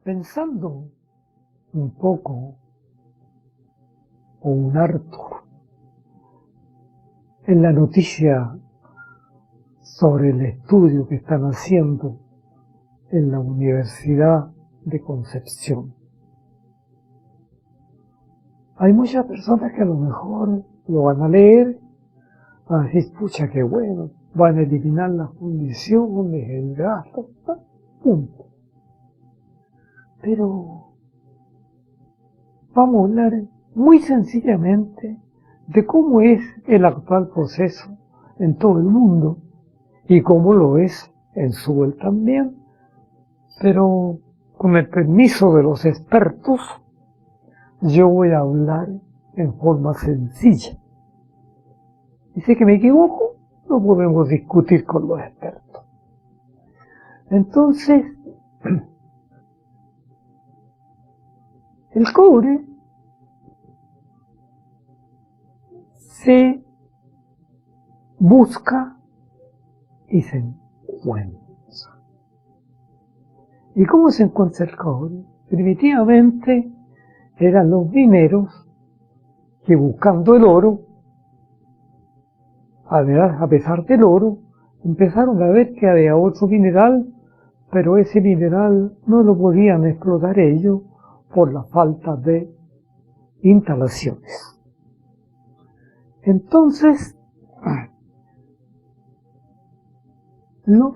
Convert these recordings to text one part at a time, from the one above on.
Pensando un poco o un harto en la noticia sobre el estudio que están haciendo en la Universidad de Concepción. Hay muchas personas que a lo mejor lo van a leer, van a decir, pucha, qué bueno, van a eliminar las fundiciones, el gasto, punto. Pero vamos a hablar muy sencillamente de cómo es el actual proceso en todo el mundo y cómo lo es en Sewell también, pero con el permiso de los expertos, yo voy a hablar en forma sencilla. Y si que me equivoco, lo podemos discutir con los expertos. Entonces, el cobre se busca y se encuentra. ¿Y cómo se encuentra el cobre? Primitivamente eran los mineros que, buscando el oro, a pesar del oro, empezaron a ver que había otro mineral, pero ese mineral no lo podían explotar ellos por la falta de instalaciones. Entonces, los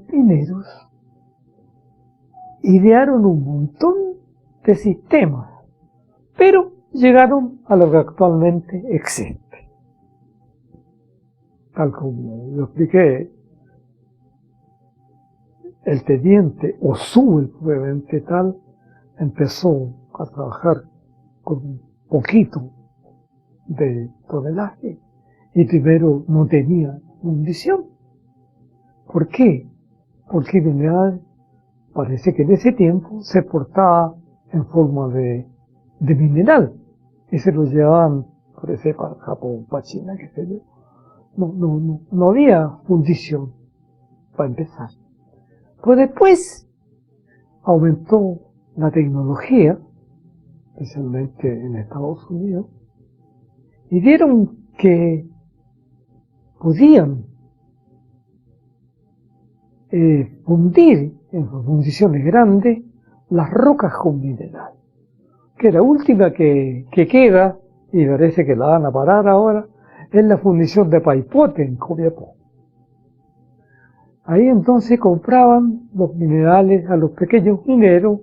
mineros idearon un montón de sistemas, pero llegaron a lo que actualmente existe. Tal como lo expliqué, el teniente o subteniente tal empezó a trabajar con un poquito de tonelaje y primero no tenía fundición. ¿Por qué? Porque el mineral parece que en ese tiempo se portaba en forma de mineral y se lo llevaban, parece, para Japón, para China, qué sé yo. No había fundición para empezar. Pues después aumentó la tecnología, especialmente en Estados Unidos, y vieron que podían fundir en fundiciones grandes las rocas con mineral, que la última que queda, y parece que la van a parar ahora, es la fundición de Paipote en Copiapó. Ahí entonces compraban los minerales a los pequeños mineros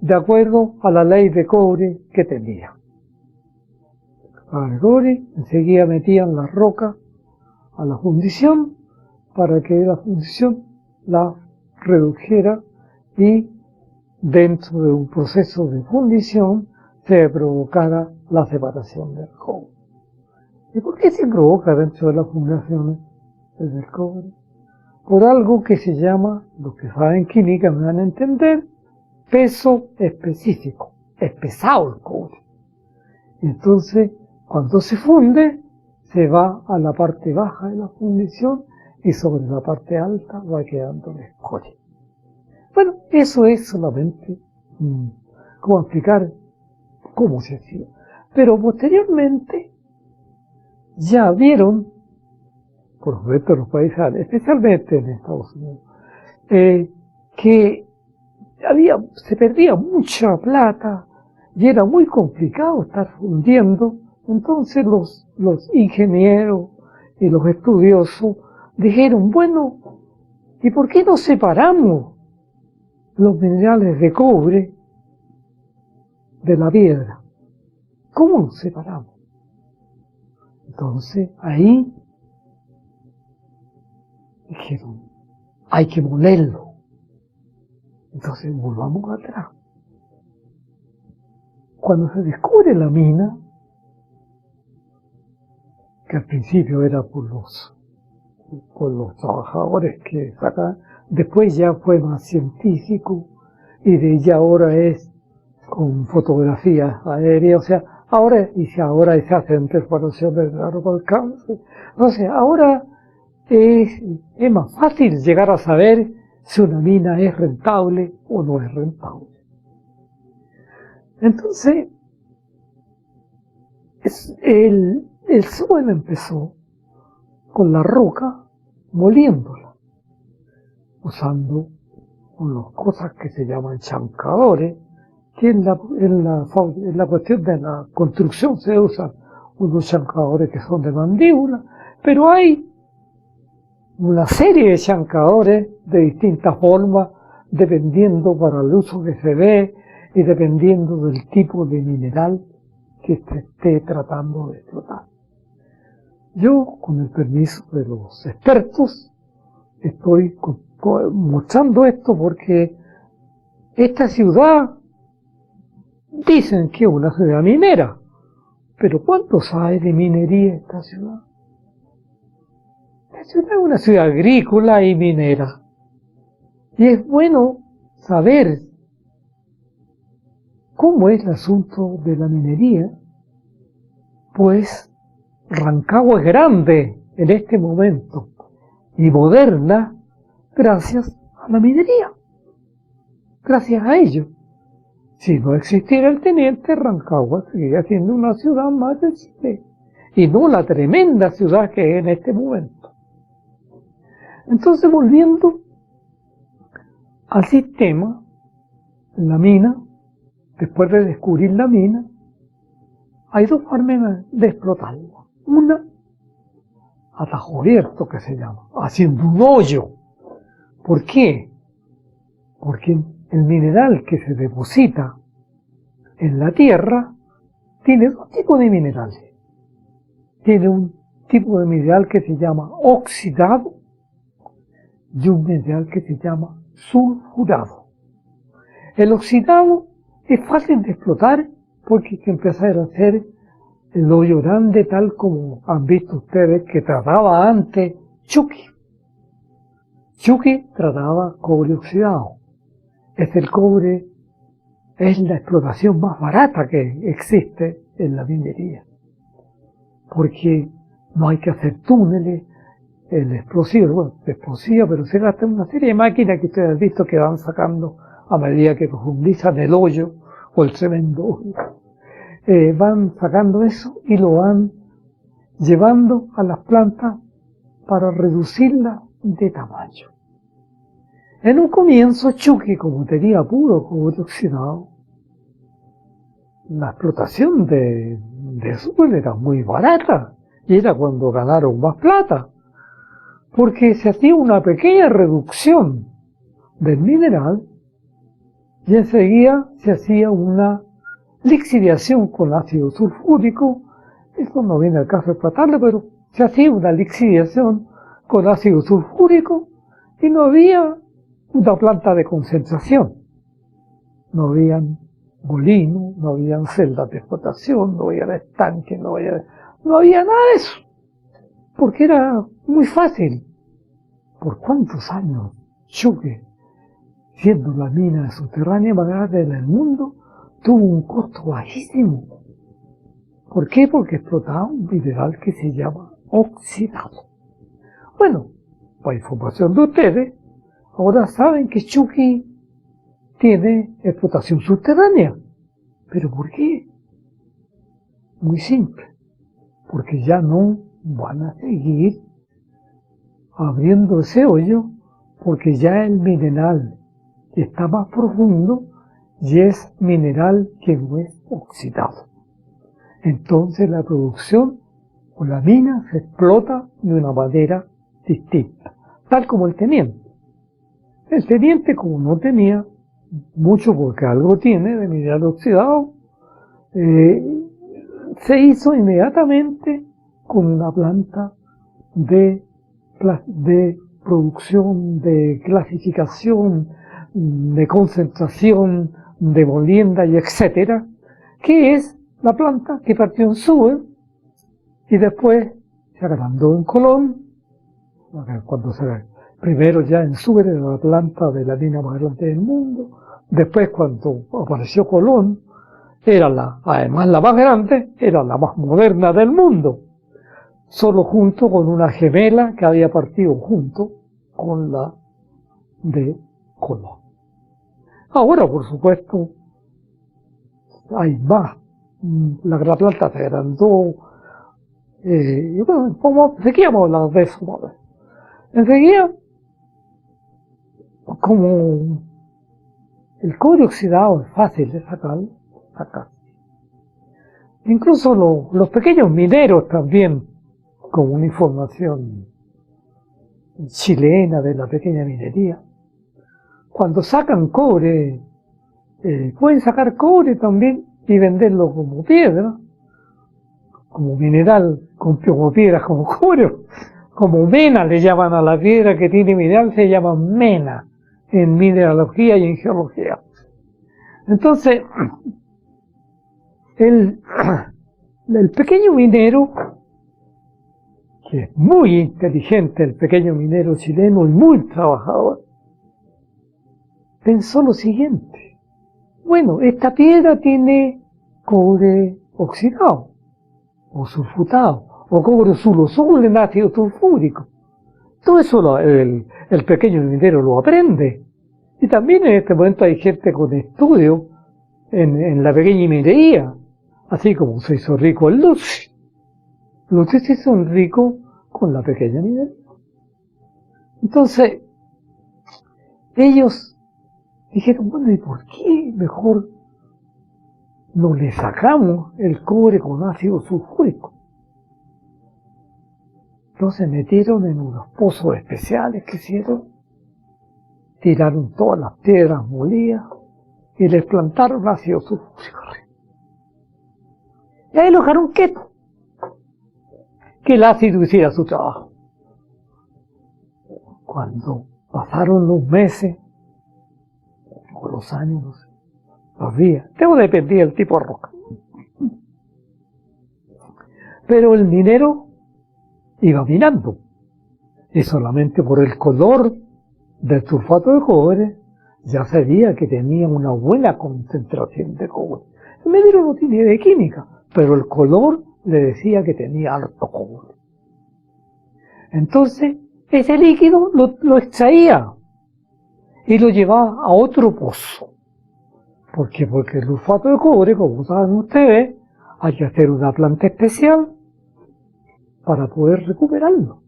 de acuerdo a la ley de cobre que tenían. Para el cobre enseguida metían la roca a la fundición para que la fundición la redujera y dentro de un proceso de fundición se provocara la separación del cobre. ¿Y por qué se provoca dentro de las fundiciones del cobre? Por algo que se llama, los que saben química me van a entender, peso específico. Es pesado el cobre. Entonces, cuando se funde, se va a la parte baja de la fundición y sobre la parte alta va quedando la escoria. Bueno, eso es solamente cómo explicar cómo se hacía. Pero posteriormente ya vieron, por supuesto en los países, especialmente en Estados Unidos, que se perdía mucha plata y era muy complicado estar fundiendo. Entonces los ingenieros y los estudiosos dijeron, bueno, ¿y por qué no separamos los minerales de cobre de la piedra? ¿Cómo los separamos? Entonces ahí dijeron, hay que molerlo. Entonces volvamos atrás. Cuando se descubre la mina, que al principio era por los trabajadores que sacan, después ya fue más científico y de ya ahora es con fotografías aéreas, o sea, ahora se hacen perforaciones de largo alcance. Entonces ahora es más fácil llegar a saber si una mina es rentable o no es rentable. Entonces, el suelo empezó con la roca moliéndola, usando unas cosas que se llaman chancadores, que en la cuestión de la construcción se usan unos chancadores que son de mandíbula, pero hay una serie de chancadores de distintas formas, dependiendo para el uso que se dé y dependiendo del tipo de mineral que se esté tratando de explotar. Yo, con el permiso de los expertos, estoy mostrando esto porque esta ciudad dicen que es una ciudad minera, pero ¿cuánto sabe de minería esta ciudad? Esta ciudad es una ciudad agrícola y minera. Y es bueno saber cómo es el asunto de la minería, pues Rancagua es grande en este momento y moderna gracias a la minería, gracias a ello. Si no existiera el teniente, Rancagua seguiría siendo una ciudad más de Chile y no la tremenda ciudad que es en este momento. Entonces, volviendo al sistema, la mina, después de descubrir la mina, hay dos formas de explotarla. Una, a tajo abierto, que se llama, haciendo un hoyo. ¿Por qué? Porque el mineral que se deposita en la tierra tiene dos tipos de minerales. Tiene un tipo de mineral que se llama oxidado y un mineral que se llama sulfurado. El oxidado es fácil de explotar porque hay que empezar a hacer el hoyo grande, tal como han visto ustedes que trataba antes Chucky. Chucky trataba cobre oxidado. El cobre es la explotación más barata que existe en la minería, porque no hay que hacer túneles, el explosivo, pero se gasta una serie de máquinas que ustedes han visto que van sacando a medida que profundizan el hoyo o el tremendo van sacando eso y lo van llevando a las plantas para reducirla de tamaño. En un comienzo, Chucky, como tenía puro cobre oxidado, la explotación de eso era muy barata, y era cuando ganaron más plata, porque se hacía una pequeña reducción del mineral y enseguida se hacía una lixiviación con ácido sulfúrico. Eso no viene al caso de explotarlo, pero se hacía una lixiviación con ácido sulfúrico y no había una planta de concentración. No habían molinos, no habían celdas de explotación, no había estanques, no había nada de eso, porque era muy fácil. ¿Por cuántos años Chuque, siendo la mina subterránea más grande del mundo, tuvo un costo bajísimo? ¿Por qué? Porque explotaba un mineral que se llama oxidado. Bueno, para información de ustedes, ahora saben que Chucky tiene explotación subterránea. ¿Pero por qué? Muy simple. Porque ya no van a seguir abriendo ese hoyo, porque ya el mineral que está más profundo y es mineral que no es oxidado. Entonces la producción o la mina se explota de una manera distinta, tal como el teniente. El teniente, como no tenía mucho, porque algo tiene de mineral oxidado, se hizo inmediatamente con una planta de producción, de clasificación, de concentración, de molienda y etcétera, que es la planta que partió en Suez y después se agrandó en Colón. Primero ya en Suez era la planta de la mina más grande del mundo, después cuando apareció Colón, además la más grande, era la más moderna del mundo, solo junto con una gemela que había partido junto con la de color. Ahora, por supuesto, hay más. La planta se agrandó. Y bueno, seguíamos hablando de eso, ¿vale? Enseguida, como el cobre oxidado es fácil de sacar, acá. Incluso los pequeños mineros también, con una información chilena de la pequeña minería, cuando sacan cobre, pueden sacar cobre también y venderlo como piedra, como mineral, como piedra, como cobre, como mena le llaman a la piedra que tiene mineral, se llama mena en mineralogía y en geología. Entonces, el pequeño minero, que es muy inteligente, el pequeño minero chileno y muy trabajador, pensó lo siguiente: bueno, esta piedra tiene cobre oxidado, o sulfutado, o cobre azul en ácido sulfúrico. Todo eso el pequeño minero lo aprende. Y también en este momento hay gente con estudio en la pequeña minería, así como se hizo rico el Lucy. Lucy se hizo rico con la pequeña minería. Entonces, ellos dijeron, bueno, ¿y por qué mejor no le sacamos el cobre con ácido sulfúrico? Entonces metieron en unos pozos especiales que hicieron, tiraron todas las piedras molidas y les plantaron ácido sulfúrico. Y ahí lo dejaron quieto, que el ácido hiciera su trabajo. Cuando pasaron los meses, o los años, no sé, los días, todo dependía del tipo de roca. Pero el minero iba minando, y solamente por el color del sulfato de cobre ya sabía que tenía una buena concentración de cobre. El minero no tiene idea de química, pero el color le decía que tenía harto cobre. Entonces, ese líquido lo extraía y lo llevaba a otro pozo. ¿Por qué? Porque el sulfato de cobre, como saben ustedes, hay que hacer una planta especial para poder recuperarlo.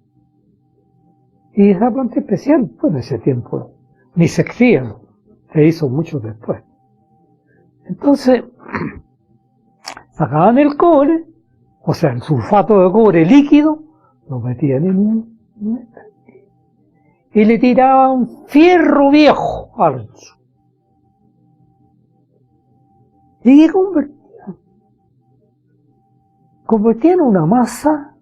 Y esa planta especial, pues en ese tiempo ni se hacía, se hizo mucho después. Entonces, sacaban el cobre, o sea, el sulfato de cobre líquido, lo metían en un y le tiraban fierro viejo adentro. ¿Y qué convertían? Convertían una masa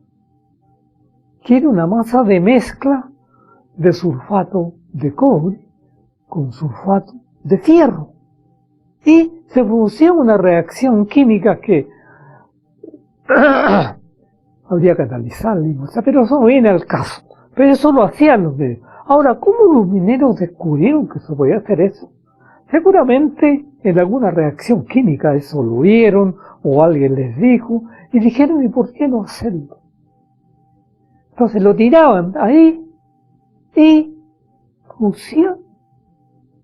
que era una masa de mezcla de sulfato de cobre con sulfato de fierro. Y se producía una reacción química que habría que analizarla, o sea, pero eso no viene al caso. Pero eso lo hacían los mineros. Ahora, ¿cómo los mineros descubrieron que se podía hacer eso? Seguramente en alguna reacción química eso lo vieron, o alguien les dijo, y dijeron, ¿y por qué no hacerlo? Entonces lo tiraban ahí, y producían,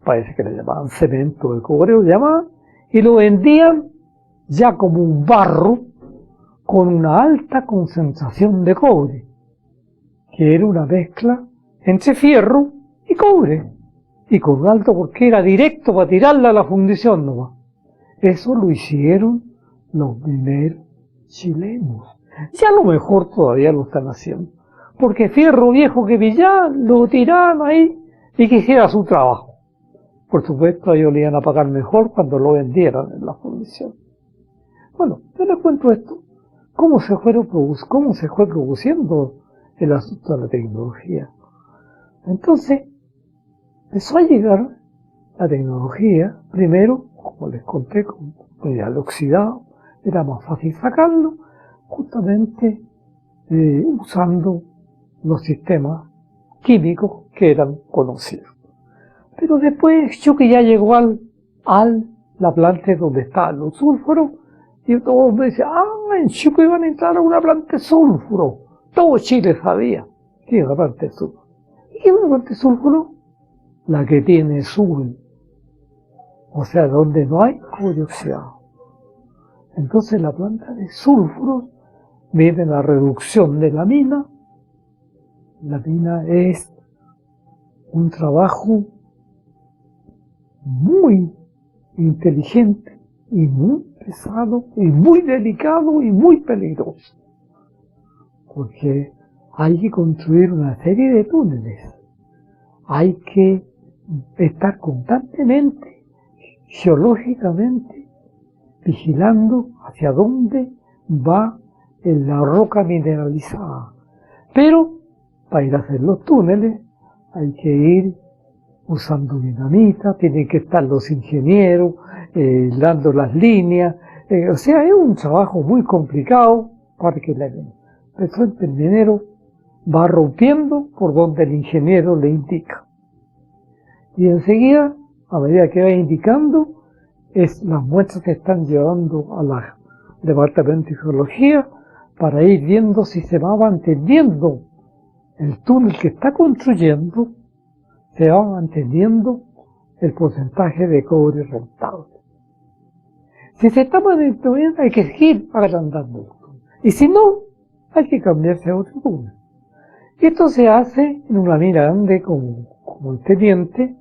parece que le llamaban cemento de cobre, lo llamaban, y lo vendían ya como un barro con una alta concentración de cobre, que era una mezcla entre fierro y cobre, y con un alto, porque era directo para tirarla a la fundición nomás. Eso lo hicieron los mineros chilenos. Ya a lo mejor todavía lo están haciendo, porque fierro viejo que pillaban, lo tiraban ahí y que hiciera su trabajo. Por supuesto, ellos le iban a pagar mejor cuando lo vendieran en la fundición. Bueno, yo les cuento esto, cómo se fue produciendo el asunto de la tecnología. Entonces, empezó a llegar la tecnología, primero, como les conté, con el oxidado, era más fácil sacarlo, justamente usando los sistemas químicos que eran conocidos. Pero después Chucky ya llegó la planta donde estaban los sulfuros, y todos me decían, en Chucky iban a entrar a una planta de sulfuro. Todo Chile sabía que iba a una planta de sulfuro. ¿Y qué es una planta de sulfuro? la que tiene sul, o sea, donde no hay cobre oxidado. Entonces la planta de sulfuros viene la reducción de la mina. La mina es un trabajo muy inteligente y muy pesado y muy delicado y muy peligroso, porque hay que construir una serie de túneles, hay que estar constantemente, geológicamente, vigilando hacia dónde va la roca mineralizada. Pero para ir a hacer los túneles hay que ir usando dinamita, tienen que estar los ingenieros dando las líneas, o sea, es un trabajo muy complicado para que el minero va rompiendo por donde el ingeniero le indica. Y enseguida, a medida que va indicando, las muestras se están llevando al departamento de geología para ir viendo si se va manteniendo el túnel que está construyendo, se va manteniendo el porcentaje de cobre rentable. Si se está manteniendo bien, hay que seguir agrandando el túnel. Y si no, hay que cambiarse a otro túnel. Esto se hace en una mina grande como el Teniente,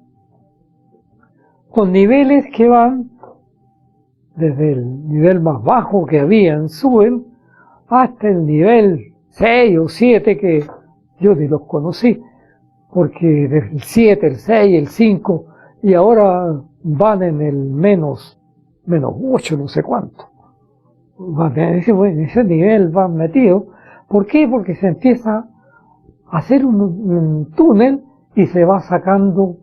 con niveles que van desde el nivel más bajo que había en Suel hasta el nivel 6 o 7 que yo ni los conocí, porque desde el 7, el 6, el 5 y ahora van en el menos 8, no sé cuánto. Van en ese nivel van metidos. ¿Por qué? Porque se empieza a hacer un túnel y se va sacando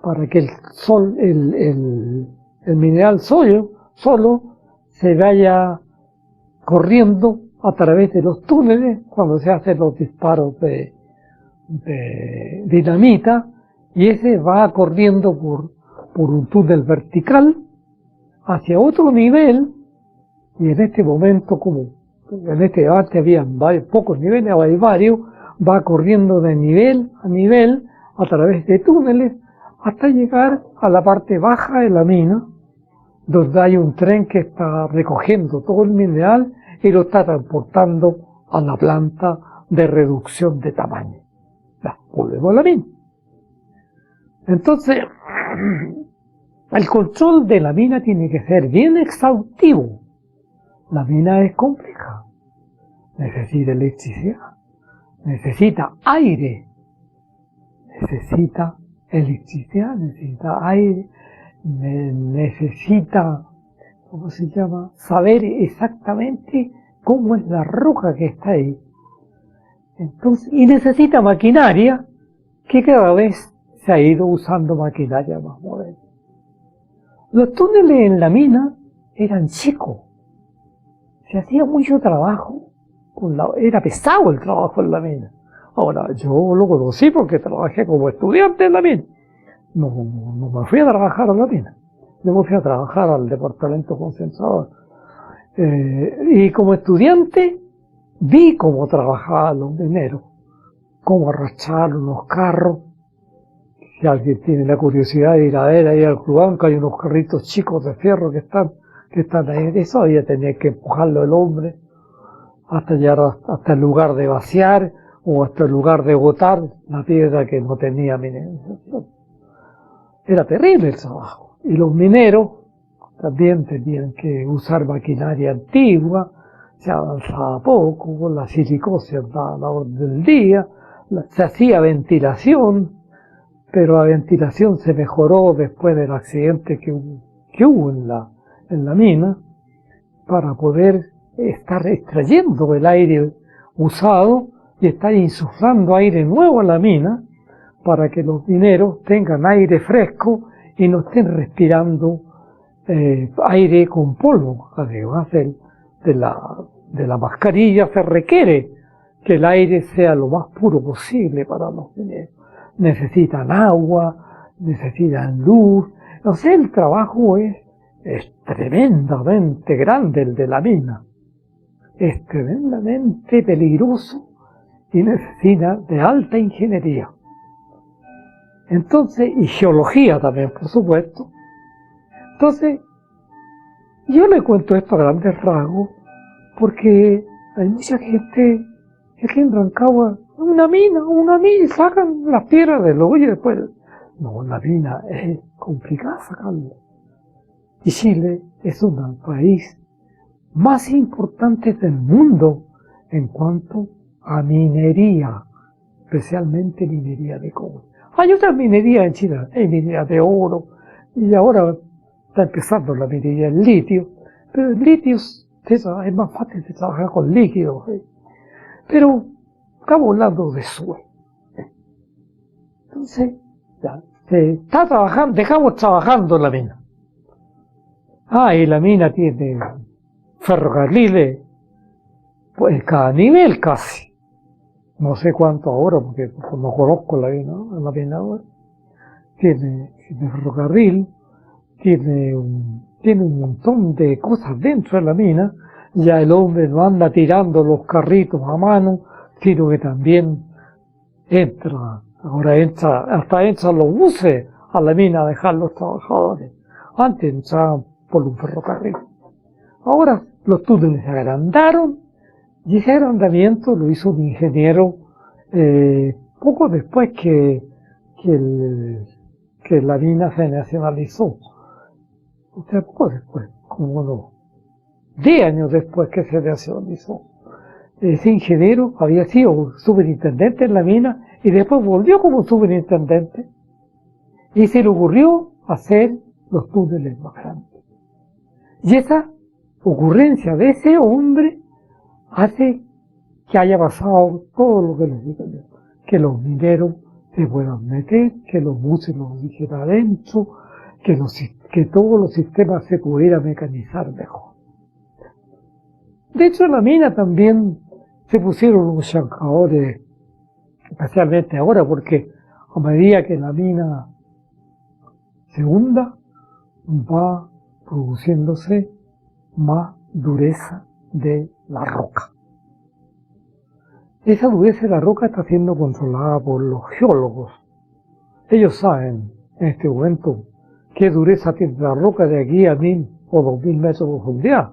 para que el mineral solo se vaya corriendo a través de los túneles cuando se hacen los disparos de dinamita, y ese va corriendo por un túnel vertical hacia otro nivel. Y en este momento, como en este debate habían pocos niveles, hay varios, va corriendo de nivel a nivel a través de túneles hasta llegar a la parte baja de la mina, donde hay un tren que está recogiendo todo el mineral y lo está transportando a la planta de reducción de tamaño. Volvemos a la mina. Entonces, el control de la mina tiene que ser bien exhaustivo. La mina es compleja, necesita electricidad, necesita aire, necesita electricidad, necesita aire, necesita, ¿cómo se llama?, saber exactamente cómo es la roca que está ahí. Entonces, y necesita maquinaria, que cada vez se ha ido usando maquinaria más moderna. Los túneles en la mina eran chicos, se hacía mucho trabajo, era pesado el trabajo en la mina. Ahora, yo lo conocí porque trabajé como estudiante en la mina. No me fui a trabajar a la mina, yo me fui a trabajar al departamento concentrador. Y como estudiante vi cómo trabajaban los mineros, cómo arrastraban unos carros. Si alguien tiene la curiosidad de ir a ver ahí al Clubanco, hay unos carritos chicos de fierro que están ahí. Eso ya tenía que empujarlo el hombre hasta llegar hasta el lugar de vaciar o hasta el lugar de botar la piedra que no tenía mineralización. Era terrible el trabajo. Y los mineros también tenían que usar maquinaria antigua, se avanzaba poco, la silicosis andaba a la orden del día, se hacía ventilación, pero la ventilación se mejoró después del accidente que hubo en la mina, para poder estar extrayendo el aire usado y estar insuflando aire nuevo a la mina, para que los mineros tengan aire fresco y no estén respirando aire con polvo. Además de la mascarilla se requiere que el aire sea lo más puro posible para los mineros. Necesitan agua, necesitan luz. O sea, el trabajo es tremendamente grande el de la mina. Es tremendamente peligroso y necesita de alta ingeniería. Entonces, y geología también, por supuesto. Entonces, yo le cuento esto a grandes rasgos, porque hay mucha gente aquí en Rancagua, una mina, y sacan las piedras del hoyo y después, no, la mina es complicada sacarla. Y Chile es un país más importante del mundo en cuanto a minería, especialmente minería de cobre. Hay otra minería en Chile, hay minería de oro, y ahora está empezando la minería del litio, pero el litio es más fácil de trabajar con líquidos, pero estamos hablando de suelo. Entonces, ya, se está trabajando, dejamos trabajando la mina. Y la mina tiene ferrocarriles, pues cada nivel casi. No sé cuánto ahora, porque no conozco la mina ahora. Tiene ferrocarril, tiene un montón de cosas dentro de la mina. Ya el hombre no anda tirando los carritos a mano, sino que también ahora hasta entran los buses a la mina a dejar los trabajadores. Antes entraban por un ferrocarril. Ahora los túneles se agrandaron, y ese agrandamiento lo hizo un ingeniero poco después que la mina se nacionalizó. O sea, poco después, como unos 10 años después que se nacionalizó. Ese ingeniero había sido superintendente en la mina y después volvió como superintendente y se le ocurrió hacer los túneles más grandes. Y esa ocurrencia de ese hombre hace que haya pasado todo lo que les digo yo, que los mineros se puedan meter, que los buses los dirigen adentro, que todos los sistemas se pudieran mecanizar mejor. De hecho, en la mina también se pusieron unos chancadores, especialmente ahora, porque a medida que la mina se hunda, va produciéndose más dureza de la roca. Esa dureza de la roca está siendo controlada por los geólogos. Ellos saben en este momento qué dureza tiene la roca de aquí a 1000 o 2000 metros de profundidad.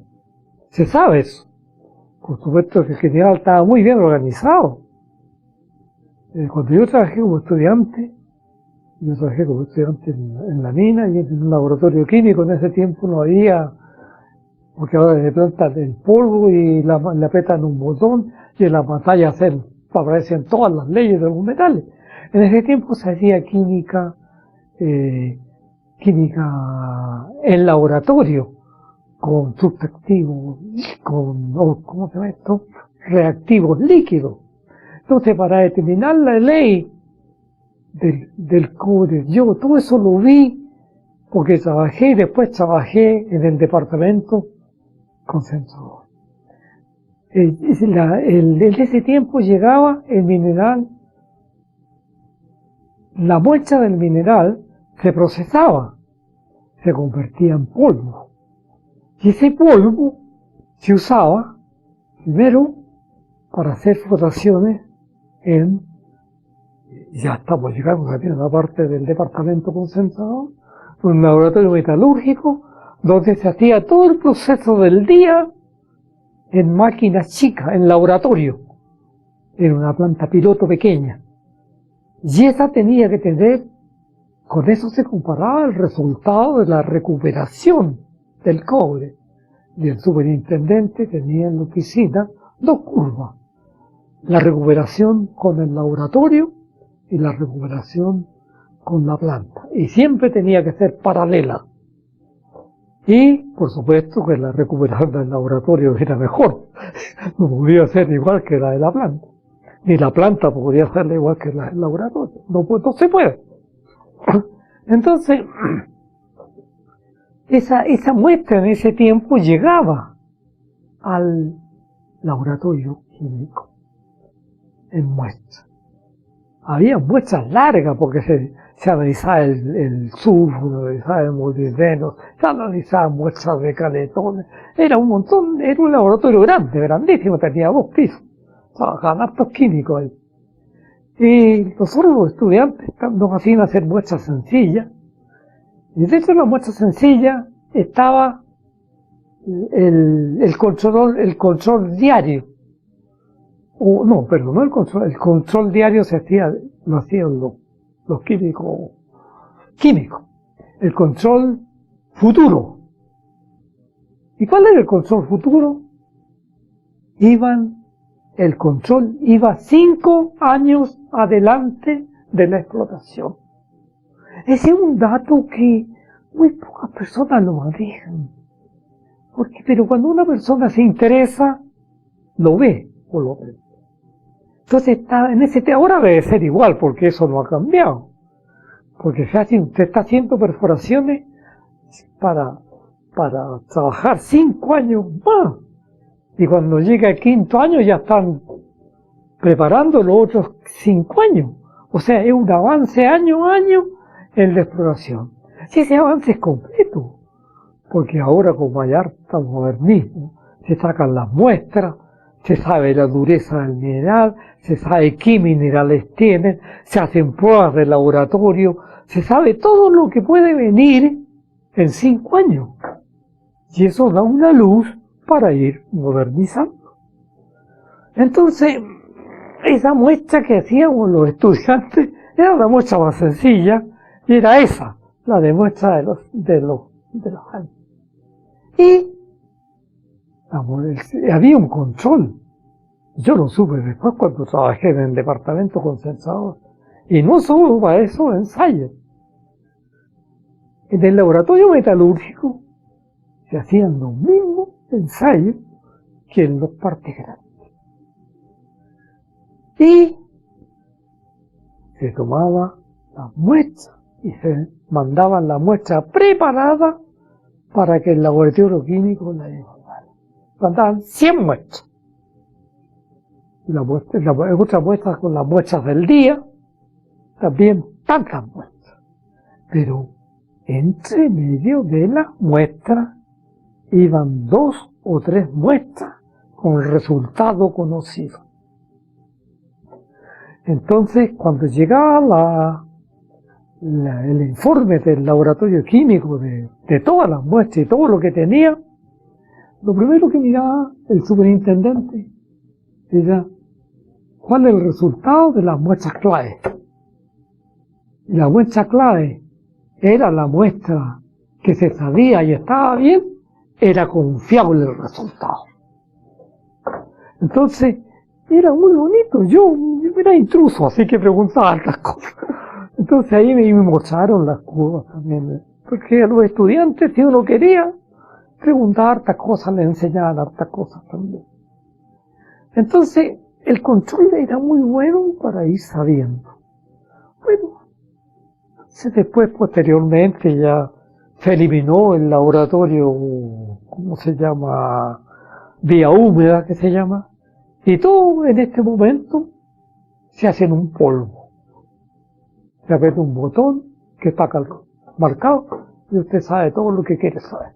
Se sabe eso. Por supuesto que el general estaba muy bien organizado. Cuando yo trabajé como estudiante en la mina y en un laboratorio químico. En ese tiempo no había, porque ahora se plantan el polvo y le apretan un botón y en la pantalla aparecen todas las leyes de los metales. En ese tiempo se hacía química en laboratorio, con sustractivos, ¿cómo se llama esto? Reactivos líquidos. Entonces, para determinar la ley del cobre, yo todo eso lo vi porque trabajé y después trabajé en el departamento concentrador. En ese tiempo llegaba el mineral, la muestra del mineral se procesaba, se convertía en polvo. Y ese polvo se usaba primero para hacer flotaciones ya estamos llegando a una parte del departamento concentrador, un laboratorio metalúrgico, donde se hacía todo el proceso del día en máquinas chicas, en laboratorio, en una planta piloto pequeña. Y esa tenía que tener, con eso se comparaba el resultado de la recuperación del cobre. Y el superintendente tenía en la oficina 2 curvas: la recuperación con el laboratorio y la recuperación con la planta. Y siempre tenía que ser paralela. Y, por supuesto, que la recuperación del laboratorio era mejor. No podía ser igual que la de la planta. Ni la planta podría ser igual que la del laboratorio. No se puede. Entonces, esa muestra en ese tiempo llegaba al laboratorio químico en muestra. Había muestras largas porque se analizaba el sulfuro, se analizaba el molibdeno, se analizaban muestras de caletones. Era un montón, era un laboratorio grande, grandísimo, tenía 2 pisos. Trabajaban hartos químicos ahí. Y nosotros los estudiantes nos hacían hacer muestras sencillas. Y dentro de la muestra sencilla estaba el control diario. No el control diario lo hacían los químicos. El control futuro. ¿Y cuál era el control futuro? El control iba 5 años adelante de la explotación. Ese es un dato que muy pocas personas lo manejan. Pero cuando una persona se interesa, lo ve o lo ve. Entonces ahora debe ser igual, porque eso no ha cambiado. Porque usted está haciendo perforaciones para trabajar 5 años más. Y cuando llega el 5.º año ya están preparando los otros 5 años. O sea, es un avance año a año en la exploración. Si ese avance es completo, porque ahora como hay harto modernismo, se sacan las muestras, se sabe la dureza del mineral, se sabe qué minerales tienen, se hacen pruebas de laboratorio, se sabe todo lo que puede venir en 5 años. Y eso da una luz para ir modernizando. Entonces, esa muestra que hacíamos los estudiantes era una muestra más sencilla, y era esa, la de muestra de los años. Y había un control. Yo lo supe después cuando trabajé en el departamento concensador. Y no solo para eso, ensayos. En el laboratorio metalúrgico se hacían los mismos ensayos que en los partes grandes. Y se tomaba las muestras y se mandaban la muestra preparada para que el laboratorio químico la evaluara. Mandaban 100 muestras. Otras muestras con las muestras del día, también tantas muestras. Pero entre medio de las muestras iban 2 o 3 muestras con el resultado conocido. Entonces, cuando llegaba el informe del laboratorio químico de todas las muestras y todo lo que tenía, lo primero que miraba el superintendente era cuál es el resultado de las muestras clave. Y la muestra clave era la muestra que se sabía y estaba bien, era confiable el resultado. Entonces, era muy bonito. Yo era intruso, así que preguntaba estas cosas. Entonces ahí me mostraron las curvas también. Porque a los estudiantes, si uno quería preguntar hartas cosas, le enseñaban hartas cosas también. Entonces, el control era muy bueno para ir sabiendo. Bueno, después, posteriormente, ya se eliminó el laboratorio, ¿cómo se llama? Vía húmeda, que se llama. Y todo en este momento se hace en un polvo. Se aprieta un botón que está marcado y usted sabe todo lo que quiere saber.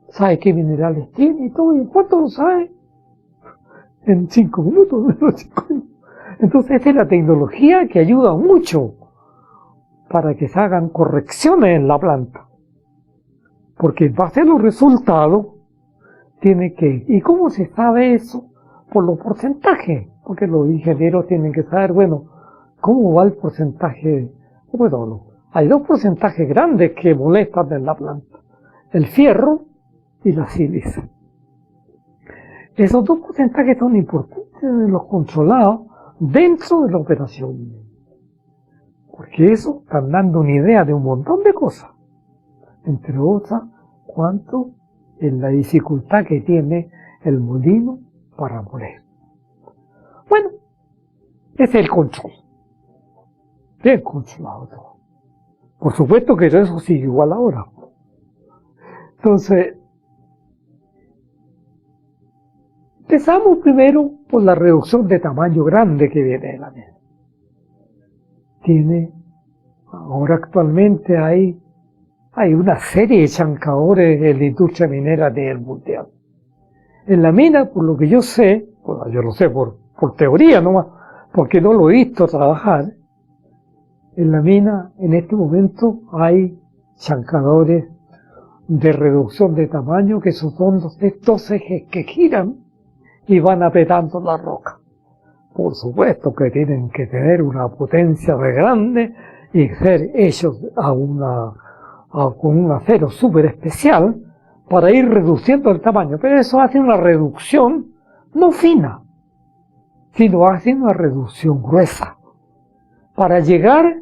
Sabe qué minerales tiene y todo, y en cuánto lo sabe, en 5 minutos, menos 5 minutos. Entonces esta es la tecnología que ayuda mucho para que se hagan correcciones en la planta. Porque en base a los resultados, ¿y cómo se sabe eso? Por los porcentajes, porque los ingenieros tienen que saber, bueno, cómo va el porcentaje. Bueno, hay 2 porcentajes grandes que molestan en la planta: el fierro y la sílice. Esos 2 porcentajes son importantes en los controlados dentro de la operación, porque eso están dando una idea de un montón de cosas, entre otras, cuánto es la dificultad que tiene el molino para moler. Bueno, ese es el control. Bien controlado todo. Por supuesto que eso sigue igual ahora. Entonces, empezamos primero por la reducción de tamaño grande que viene de la mina. Ahora actualmente hay una serie de chancadores en la industria minera del mundial. En la mina, por lo que yo sé, bueno, yo lo sé por teoría nomás, porque no lo he visto trabajar. En la mina, en este momento, hay chancadores de reducción de tamaño, que son estos ejes que giran y van apretando la roca. Por supuesto que tienen que tener una potencia de grande y ser hechos con un acero súper especial para ir reduciendo el tamaño. Pero eso hace una reducción no fina, sino hace una reducción gruesa, para llegar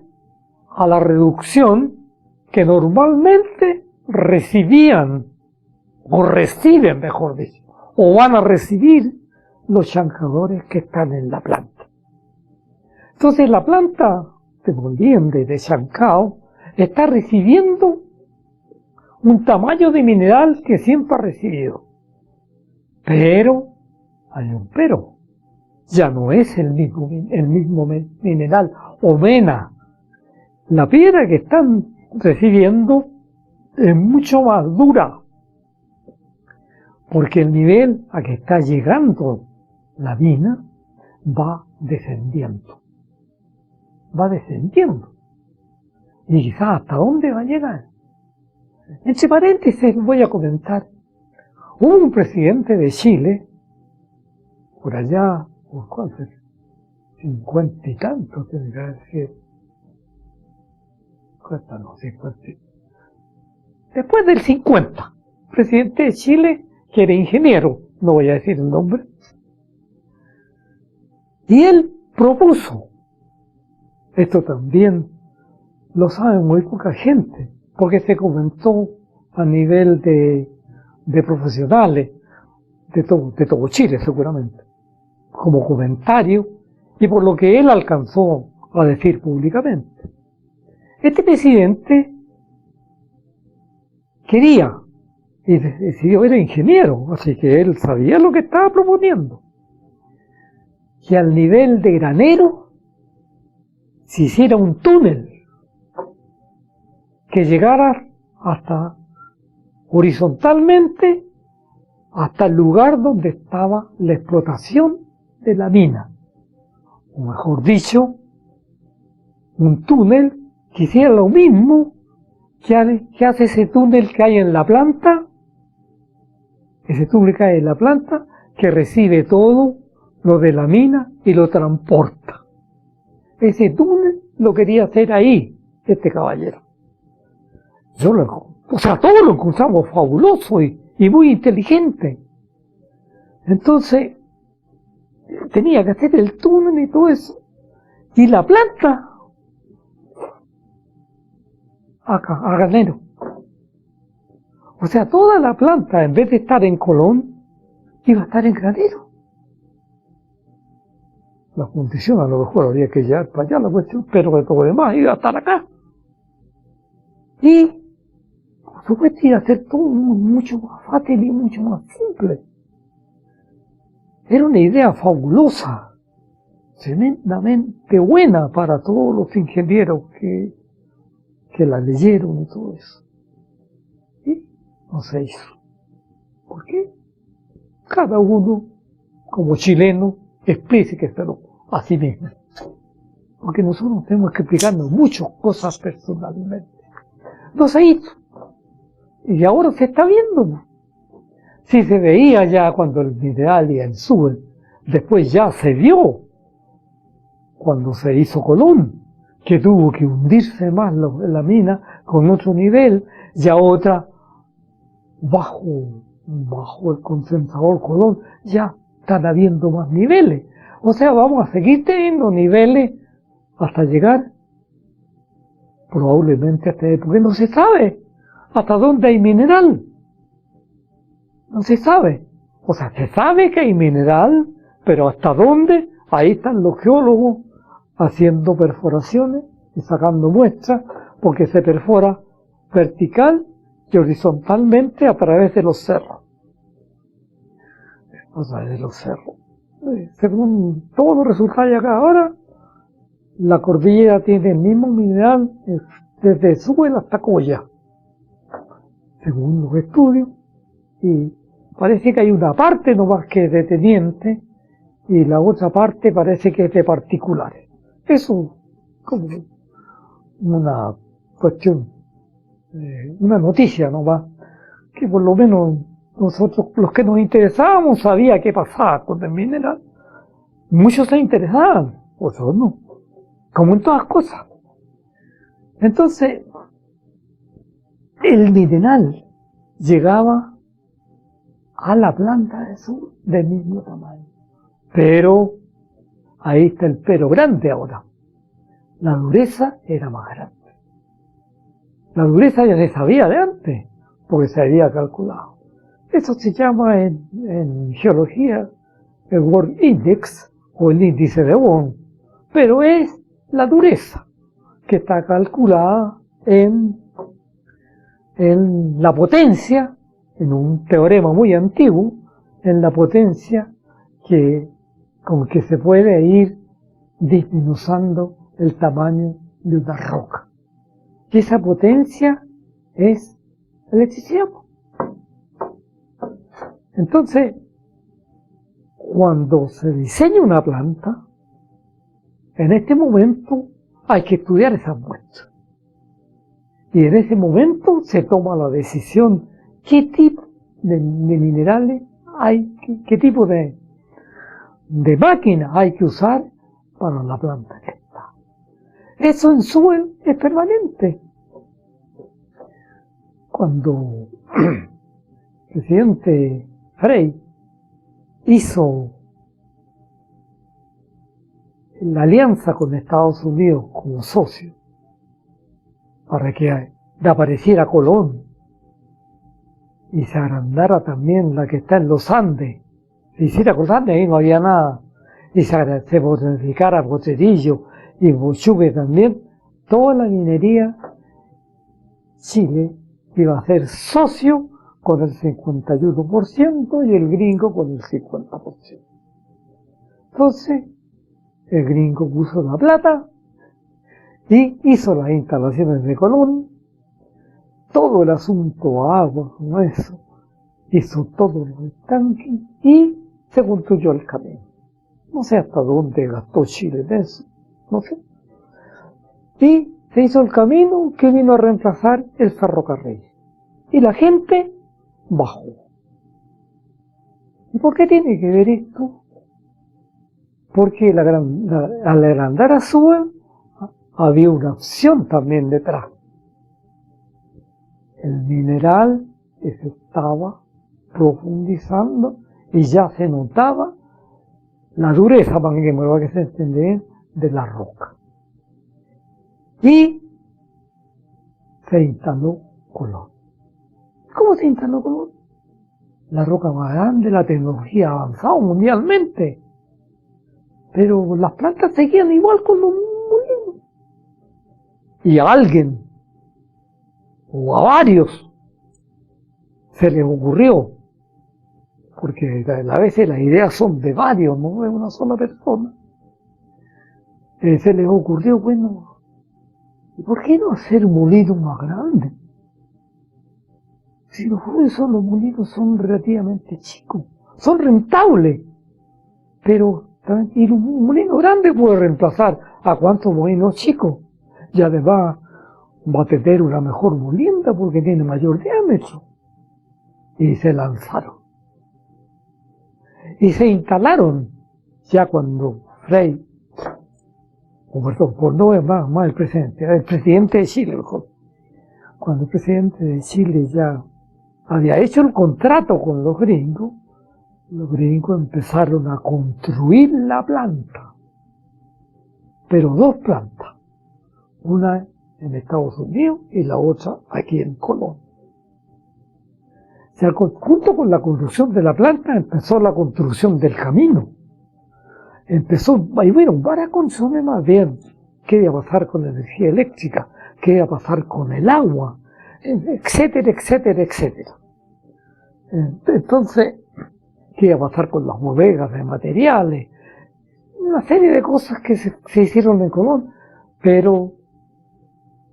a la reducción que normalmente recibían, o reciben, mejor dicho, o van a recibir los chancadores que están en la planta. Entonces la planta de molienda y de chancado está recibiendo un tamaño de mineral que siempre ha recibido. Pero, hay un pero, ya no es el mismo mineral o mena. La piedra que están recibiendo es mucho más dura, porque el nivel a que está llegando la mina va descendiendo. Va descendiendo. Y quizás hasta dónde va a llegar. Entre paréntesis voy a comentar. Hubo un presidente de Chile, por allá, ¿por cuál fue? 50 y tantos, tiene que decir. No, 50. Después del 50, presidente de Chile, que era ingeniero, no voy a decir el nombre, y él propuso, esto también lo sabe muy poca gente, porque se comentó a nivel de profesionales de todo Chile seguramente, como comentario, y por lo que él alcanzó a decir públicamente. Este presidente quería, y decidió, era ingeniero, así que él sabía lo que estaba proponiendo, que al nivel de Granero se hiciera un túnel que llegara hasta horizontalmente hasta el lugar donde estaba la explotación de la mina, o mejor dicho, un túnel que hiciera lo mismo que hace ese túnel que hay en la planta, ese túnel que hay en la planta, que recibe todo lo de la mina y lo transporta. Ese túnel lo quería hacer ahí, este caballero. Todos lo encontramos fabuloso y muy inteligente. Entonces, tenía que hacer el túnel y todo eso. Y la planta, acá, a Granero. O sea, toda la planta, en vez de estar en Colón, iba a estar en Granero. La fundición a lo mejor habría que llevar para allá la cuestión, pero de todo lo demás iba a estar acá. Y, por supuesto, iba a ser todo mucho más fácil y mucho más simple. Era una idea fabulosa, tremendamente buena para todos los ingenieros que la leyeron y todo eso. Y no se hizo. ¿Por qué? Cada uno, como chileno, explíqueselo a sí mismo. Porque nosotros tenemos que explicarnos muchas cosas personalmente. No se hizo. Y ahora se está viendo. Si se veía ya cuando el mineral iba en sube, después ya se vio cuando se hizo Colón, que tuvo que hundirse más la mina con otro nivel, ya otra bajo el concentrador Colón, ya están habiendo más niveles. O sea, vamos a seguir teniendo niveles hasta llegar probablemente hasta, porque no se sabe hasta dónde hay mineral. No se sabe. O sea, se sabe que hay mineral, pero hasta dónde, ahí están los geólogos haciendo perforaciones y sacando muestras, porque se perfora vertical y horizontalmente a través de los cerros. A través de los cerros. Según todos los resultados de acá ahora, la cordillera tiene el mismo mineral desde Suel hasta Coya, según los estudios, y parece que hay una parte nomás que es de Teniente, y la otra parte parece que es de particulares. Eso como una cuestión, una noticia nomás, que por lo menos nosotros, los que nos interesábamos, sabía qué pasaba con el mineral. Muchos se interesaban, otros no, como en todas cosas. Entonces, el mineral llegaba a la planta del mismo tamaño. Pero, ahí está el pero grande ahora. La dureza era más grande. La dureza ya se sabía de antes, porque se había calculado. Eso se llama en geología el World Index, o el índice de Bond, pero es la dureza que está calculada en la potencia, en un teorema muy antiguo, en la potencia con que se puede ir disminuyendo el tamaño de una roca. Y esa potencia es electricidad. Entonces, cuando se diseña una planta, en este momento hay que estudiar esas muestras. Y en ese momento se toma la decisión qué tipo de minerales hay, qué tipo de máquina hay que usar para la planta que está. Eso en Suel es permanente. Cuando el presidente Frei hizo la alianza con Estados Unidos como socio para que apareciera Colón y se agrandara también la que está en los Andes, se hiciera con los Andes, ahí no había nada, y se modificara Potrerillo y Bochugue también, toda la minería, Chile iba a ser socio con el 51% y el gringo con el 50%. Entonces, el gringo puso la plata y hizo las instalaciones de Colón, todo el asunto agua, como eso, hizo todo el tanque y se construyó el camino. No sé hasta dónde gastó Chile en eso, no sé. Y se hizo el camino que vino a reemplazar el ferrocarril. Y la gente bajó. ¿Y por qué tiene que ver esto? Porque al agrandar a Suez había una opción también detrás. El mineral que se estaba profundizando y ya se notaba la dureza, para que se entienda, de la roca. Y se instaló Colón. ¿Cómo se instaló Colón? La roca más grande, la tecnología avanzada mundialmente. Pero las plantas seguían igual con los molinos. Y a alguien, o a varios, se les ocurrió, porque a veces las ideas son de varios, no de una sola persona, se les ocurrió, bueno, ¿por qué no hacer molinos más grandes? Si los molinos son relativamente chicos, son rentables, pero y un molino grande puede reemplazar a cuántos molinos chicos, y además va a tener una mejor molienda porque tiene mayor diámetro. Y se lanzaron. Y se instalaron ya cuando Frei, o perdón, por no es más el presidente de Chile, mejor. Cuando el presidente de Chile ya había hecho el contrato con los gringos empezaron a construir la planta. Pero dos plantas. Una en Estados Unidos y la otra aquí en Colón. O sea, junto con la construcción de la planta empezó la construcción del camino. Ahí hubieron varias condiciones más bien. ¿Qué iba a pasar con la energía eléctrica? ¿Qué iba a pasar con el agua? Etcétera, etcétera, etcétera. Entonces, ¿qué iba a pasar con las bodegas de materiales? Una serie de cosas que se hicieron en Colón, pero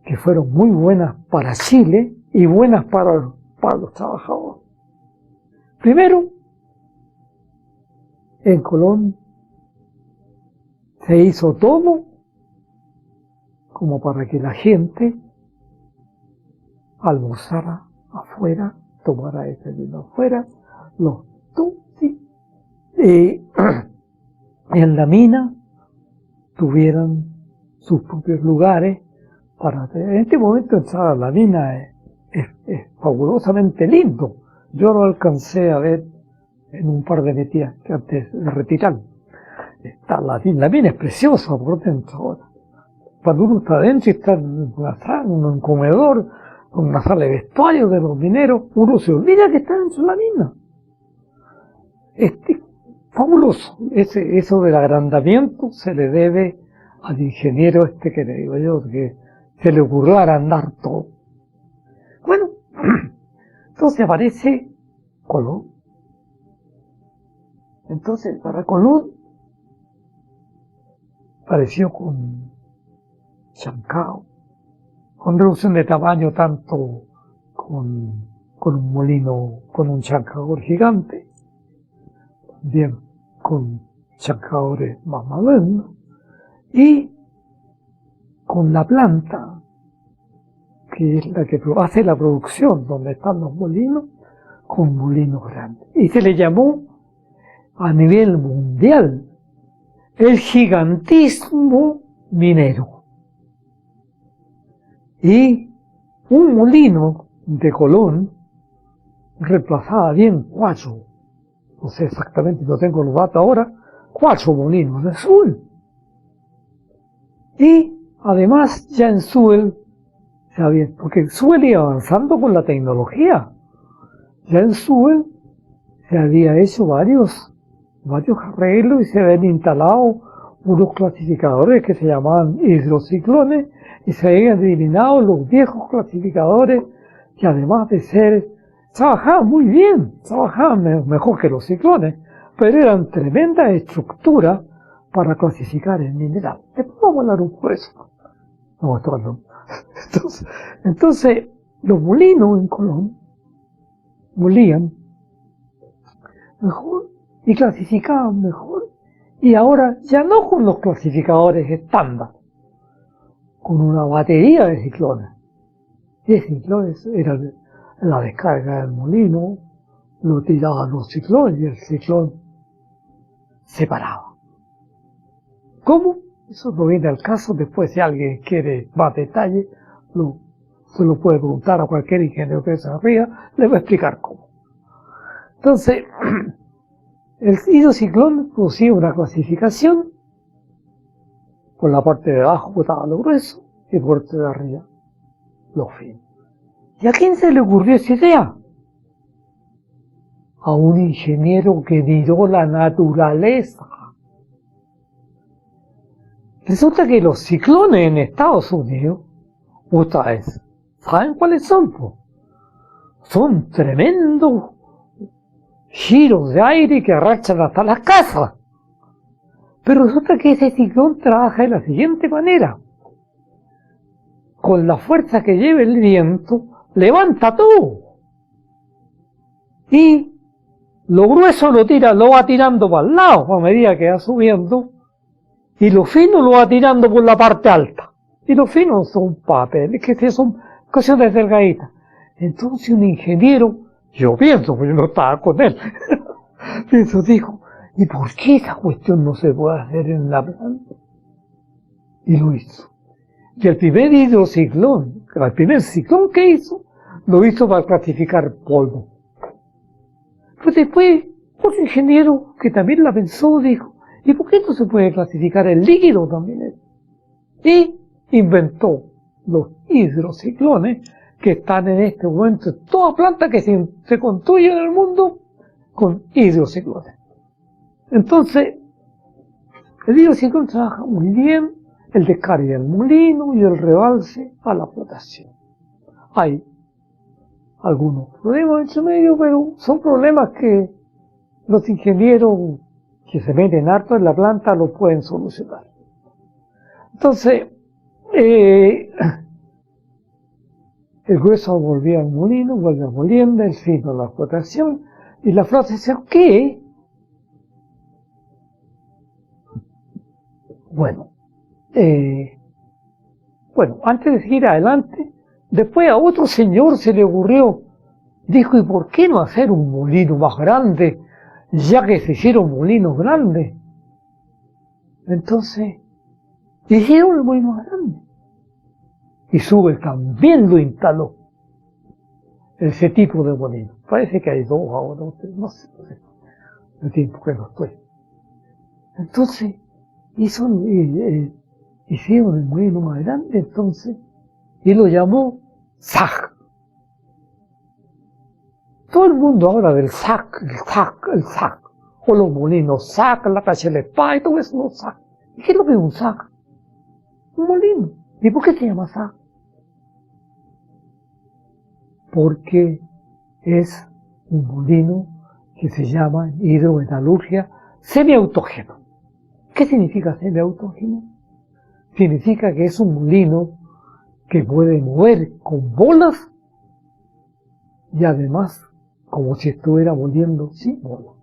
que fueron muy buenas para Chile y buenas para los trabajadores. Primero, en Colón Se hizo todo como para que la gente almorzara afuera, tomara desayuno afuera, los tutsis en la mina tuvieran sus propios lugares para tener. En este momento entrar a la mina es fabulosamente lindo. Yo lo alcancé a ver en un par de metidas que antes de retirar. La mina es preciosa por dentro ahora. Cuando uno está adentro y está en una sala, en un comedor, en una sala de vestuario de los mineros, uno se olvida que está dentro de la mina. Fabuloso. Eso del agrandamiento se le debe al ingeniero que le digo yo, que se le ocurrió agrandar todo. Bueno, entonces aparece Colón. Entonces, para Colón, apareció con Chancao, con reducción de tamaño tanto con un molino, con un chancador gigante, también con chancadores más modernos, y con la planta, que es la que hace la producción, donde están los molinos, con molinos grandes. Y se le llamó a nivel mundial el gigantismo minero. Y un molino de Colón reemplazaba bien 4, no sé exactamente, no tengo los datos ahora, 4 molinos de Suel. Y además ya en Suel, porque Suel iba avanzando con la tecnología, ya en Suel se había hecho varios arreglos y se habían instalado unos clasificadores que se llamaban hidrociclones y se habían eliminado los viejos clasificadores que además de ser, trabajaban muy bien, trabajaban mejor que los ciclones, pero eran tremendas estructuras para clasificar el mineral. Después vamos a hablar un poco de eso. Entonces, los molinos en Colón molían mejor y clasificaban mejor, y ahora ya no con los clasificadores estándar, con una batería de ciclones. Y el ciclones era la descarga del molino, lo tiraban los ciclones y el ciclón se paraba. ¿Cómo? Eso no viene al caso. Después, si alguien quiere más detalle, se lo puede preguntar a cualquier ingeniero que se arriba, le va a explicar cómo. Entonces, el hidrociclón producía una clasificación. Por la parte de abajo estaba lo grueso y por la parte de arriba lo fino. ¿Y a quién se le ocurrió esa idea? A un ingeniero que miró la naturaleza. Resulta que los ciclones en Estados Unidos, ustedes saben cuáles son, son tremendos giros de aire que arrastran hasta las casas. Pero resulta que ese ciclón trabaja de la siguiente manera: con la fuerza que lleva el viento, levanta todo. Y lo grueso lo va tirando para el lado a medida que va subiendo, y lo fino lo va tirando por la parte alta. Y los finos son papeles, que son cuestiones delgaditas. Entonces un ingeniero, yo pienso, porque yo no estaba con él, eso dijo, ¿y por qué esa cuestión no se puede hacer en la planta? Y lo hizo. Y el primer hidrociclón, el primer ciclón que hizo, lo hizo para clasificar polvo. Pues después, otro ingeniero que también la pensó, dijo, ¿y por qué no se puede clasificar el líquido también? Y inventó los hidrociclones, que están en este momento en toda planta que se construye en el mundo con hidrociclones. Entonces, el hidrociclón trabaja muy bien, el descargue del molino y el rebalse a la flotación. Hay algunos problemas entre medio, pero son problemas que los ingenieros que se meten harto en la planta lo pueden solucionar. Entonces, el grueso volvía al molino, vuelve a molienda, el fino a la flotación, y la flotación, ¿qué? Bueno, antes de seguir adelante, después a otro señor se le ocurrió, dijo, ¿y por qué no hacer un molino más grande, ya que se hicieron molinos grandes? Entonces, hicieron el molino más grande. Y Zubel también lo instaló, ese tipo de molino. Parece que hay dos ahora, no sé, el tiempo que no estoy. Entonces, hicieron el molino más grande, entonces, y lo llamó Sag. Todo el mundo habla del Sag, el Sag, o los molinos Sag, la Cachelepá, y todo eso no Sag. ¿Y qué es lo que es un Sag? Un molino. ¿Y por qué se llama Sag? Porque es un molino que se llama hidrometalurgia semiautógeno. ¿Qué significa semiautógeno? Significa que es un molino que puede mover con bolas y además como si estuviera moliendo sin bolas.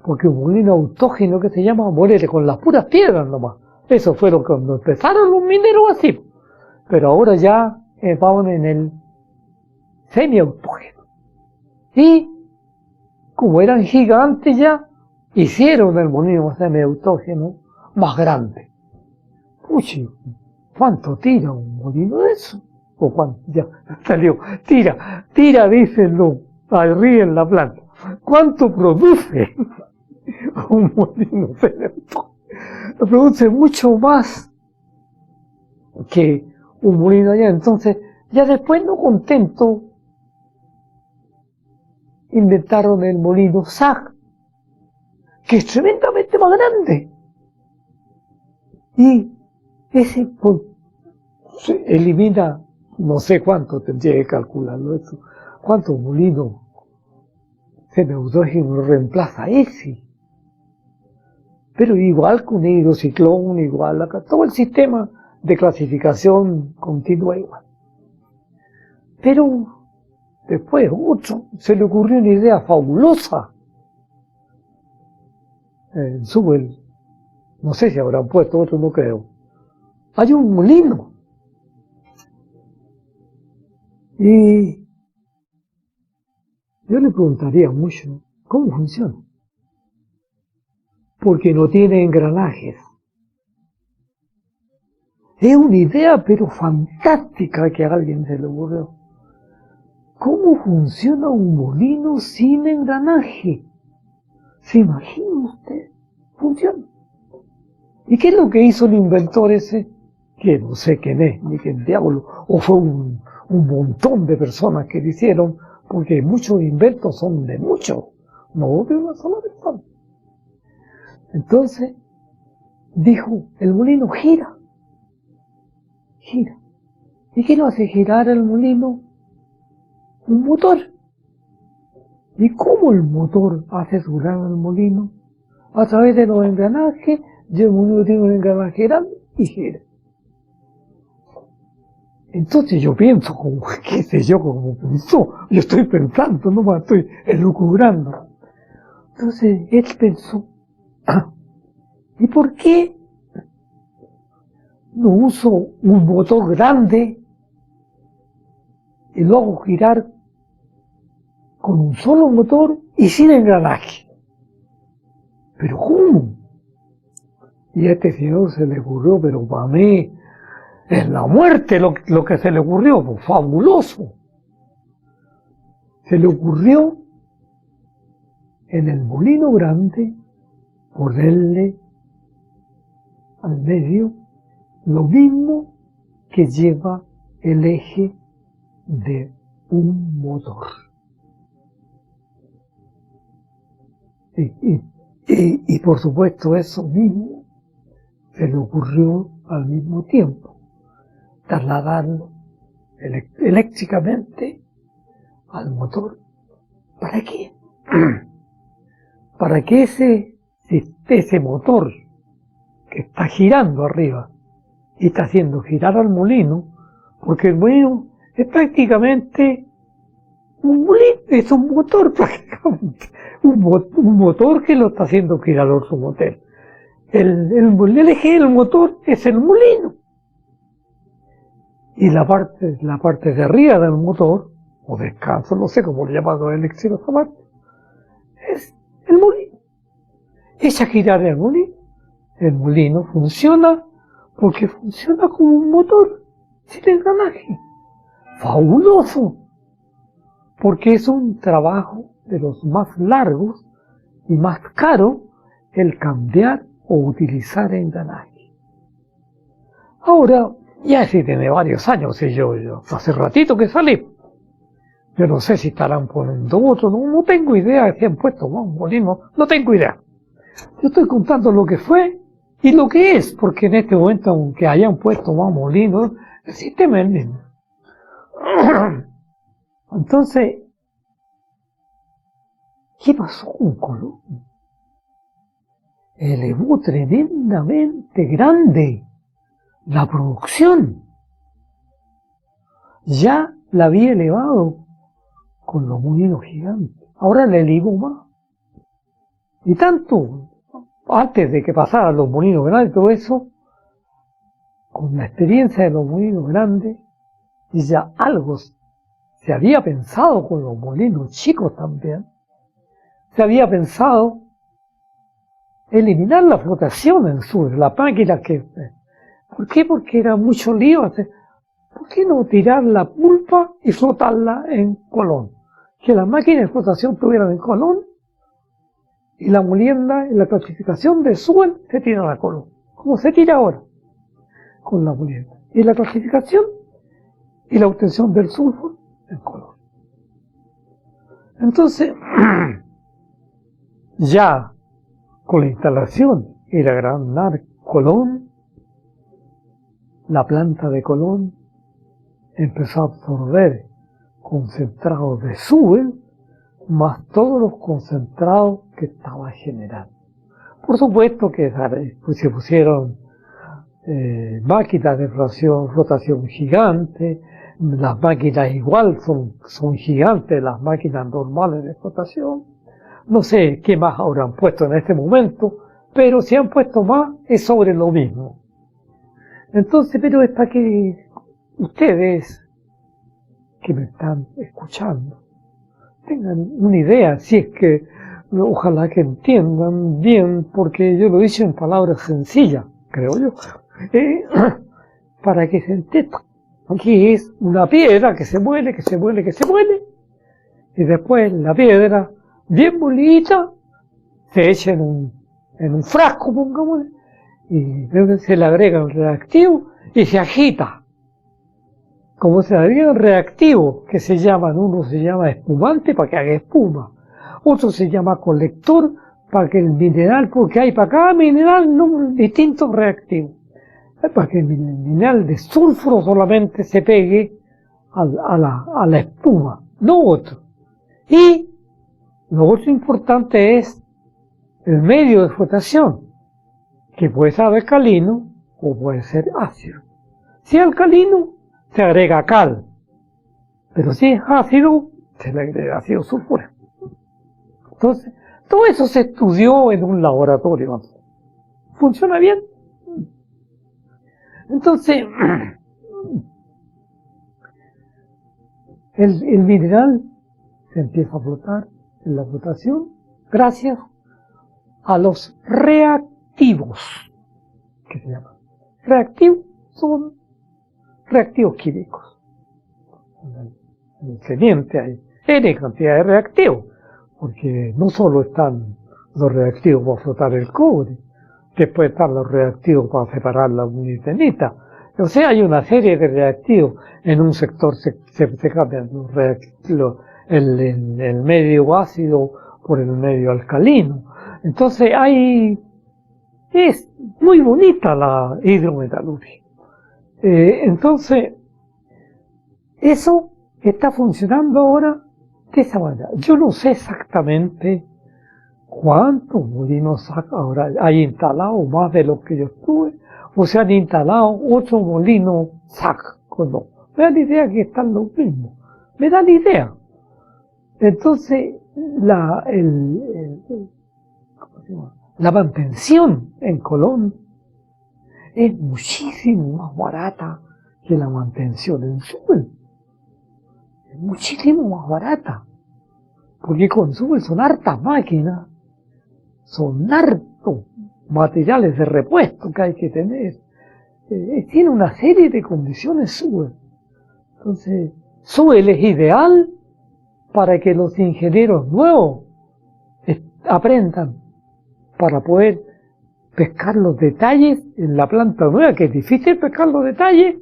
Porque un molino autógeno que se llama muere con las puras piedras nomás. Eso fue lo que cuando empezaron los mineros así. Pero ahora ya vamos en el semiautógeno. Y como eran gigantes ya, hicieron el molino semiautógeno más grande. Puchi, ¿cuánto tira un molino de eso? O cuánto, ya salió, tira, dícenlo, ahí en la planta. ¿Cuánto produce un molino semiautógeno? Produce mucho más que un molino allá. Entonces, ya después, no contento, inventaron el molino Sag, que es tremendamente más grande. Y ese se elimina, no sé cuánto tendría que calcularlo eso, cuántos molinos semiautógenos reemplaza ese. Pero igual con hidrociclón, igual acá, todo el sistema de clasificación continúa igual. Pero después otro se le ocurrió una idea fabulosa. En Zubel, no sé si habrán puesto otro, no creo. Hay un molino. Y yo le preguntaría mucho, ¿cómo funciona? Porque no tiene engranajes. Es una idea, pero fantástica, que a alguien se le ocurrió. ¿Cómo funciona un molino sin engranaje? ¿Se imagina usted? Funciona. ¿Y qué es lo que hizo el inventor ese? Que no sé quién es, ni quién diablo, o fue un montón de personas que lo hicieron, porque muchos inventos son de muchos, no de una sola persona. Entonces, dijo, el molino gira. ¿Y qué lo hace girar el molino? Un motor. ¿Y cómo el motor hace girar el molino? A través de los engranajes, y el molino tiene un engranaje grande y gira. Entonces yo pienso, como, qué sé yo, como pensó, yo estoy pensando, no me estoy elucubrando. Entonces él pensó, ¿y por qué no uso un motor grande y lo hago girar con un solo motor y sin engranaje? ¿Pero cómo? Y a este señor se le ocurrió, pero para mí es la muerte lo que se le ocurrió, pues, fabuloso. Se le ocurrió en el molino grande ponerle al medio lo mismo que lleva el eje de un motor. Y por supuesto eso mismo se le ocurrió al mismo tiempo, trasladarlo eléctricamente al motor. ¿Para qué? Para que ese motor que está girando arriba y está haciendo girar al molino, porque el molino es prácticamente un molino, es un motor prácticamente, un motor que lo está haciendo girar otro motor. el eje del motor es el molino. Y la parte de arriba del motor, o descanso, no sé cómo le llaman los electricidad esa parte, es el molino. Echa a girar el molino. El molino funciona porque funciona como un motor sin engranaje. Fabuloso, porque es un trabajo de los más largos y más caro el cambiar o utilizar engranaje. Ahora, ya sí tiene varios años, y yo hace ratito que salí. Yo no sé si estarán poniendo otro, no tengo idea si han puesto un molino, no tengo idea. Yo estoy contando lo que fue y lo que es, porque en este momento, aunque hayan puesto más molinos, el sistema es el mismo. Entonces, ¿qué pasó con Colón? Elevó tremendamente grande la producción. Ya la había elevado con los molinos gigantes. Ahora la elevó más. Y tanto, antes de que pasaran los molinos grandes y todo eso, con la experiencia de los molinos grandes, ya algo se había pensado con los molinos chicos también. Se había pensado eliminar la flotación en la máquina que... ¿Por qué? Porque era mucho lío. ¿Por qué no tirar la pulpa y flotarla en Colón? Que las máquinas de flotación estuvieran en Colón y la molienda y la clasificación de suel se tiran a Colón, como se tira ahora con la molienda. Y la clasificación y la obtención del sulfur en Colón. Entonces, ya con la instalación y la Gran Colón, la planta de Colón empezó a absorber concentrados de suel más todos los concentrados que estaba generando. Por supuesto que se pusieron máquinas de flotación gigante, las máquinas igual son gigantes, las máquinas normales de flotación. No sé qué más habrán puesto en este momento, pero si han puesto más es sobre lo mismo. Entonces, pero es para que ustedes que me están escuchando tengan una idea, si es que ojalá que entiendan bien, porque yo lo hice en palabras sencillas, creo yo, para que se entienda. Aquí es una piedra que se muele, que se muele, que se muele, y después la piedra, bien molida, se echa en un frasco, pongámosle, y se le agrega el reactivo y se agita. Como se agrega el reactivo, que uno se llama espumante para que haga espuma, otro se llama colector para que el mineral, porque hay para cada mineral distintos reactivos, para que el mineral de sulfuro solamente se pegue a la espuma, no otro. Y lo otro importante es el medio de flotación, que puede ser alcalino o puede ser ácido. Si es alcalino, se agrega cal, pero si es ácido, se le agrega ácido sulfúrico. Entonces, todo eso se estudió en un laboratorio. ¿Funciona bien? Entonces, el mineral se empieza a flotar en la flotación gracias a los reactivos, que se llaman. Reactivos son reactivos químicos. En el sediente hay N cantidad de reactivos, porque no solo están los reactivos para flotar el cobre, después están los reactivos para separar la municenita. O sea, hay una serie de reactivos. En un sector se cambian el medio ácido por el medio alcalino. Entonces es muy bonita la hidrometalurgia. Entonces, eso está funcionando ahora de esa manera. Yo no sé exactamente cuántos molinos ahora hay instalado, más de los que yo estuve, o se han instalado otros molinos SAC. No. Me da la idea que están los mismos. Me da la idea. Entonces, la La mantención en Colón es muchísimo más barata que la mantención en Subel. Es muchísimo más barata. Porque con Subel son hartas máquinas, son hartos materiales de repuesto que hay que tener. Tiene una serie de condiciones Subel. Entonces, Subel es ideal para que los ingenieros nuevos aprendan, para poder pescar los detalles en la planta nueva, que es difícil pescar los detalles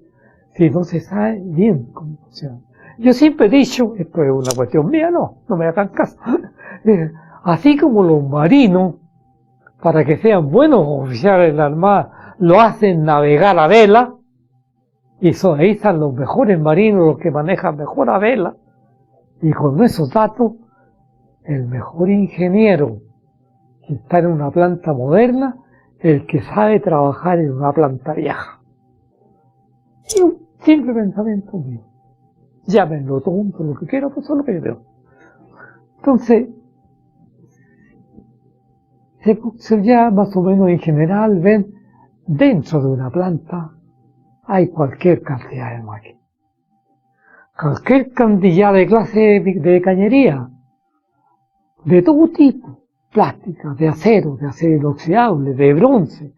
si no se sabe bien cómo funciona. Yo siempre he dicho, esto es una cuestión mía, no me hagan caso, así como los marinos, para que sean buenos oficiales de la Armada, lo hacen navegar a vela, y ahí están los mejores marinos, los que manejan mejor a vela, y con esos datos, el mejor ingeniero que está en una planta moderna, el que sabe trabajar en una planta vieja. Es un simple pensamiento mío. Llámenlo tonto, lo que quiera, pues eso es lo que yo veo. Entonces, ya más o menos en general ven, dentro de una planta hay cualquier cantidad de máquinas. Cualquier cantidad de clase de cañería, de todo tipo, plástica, de acero inoxidable, de bronce,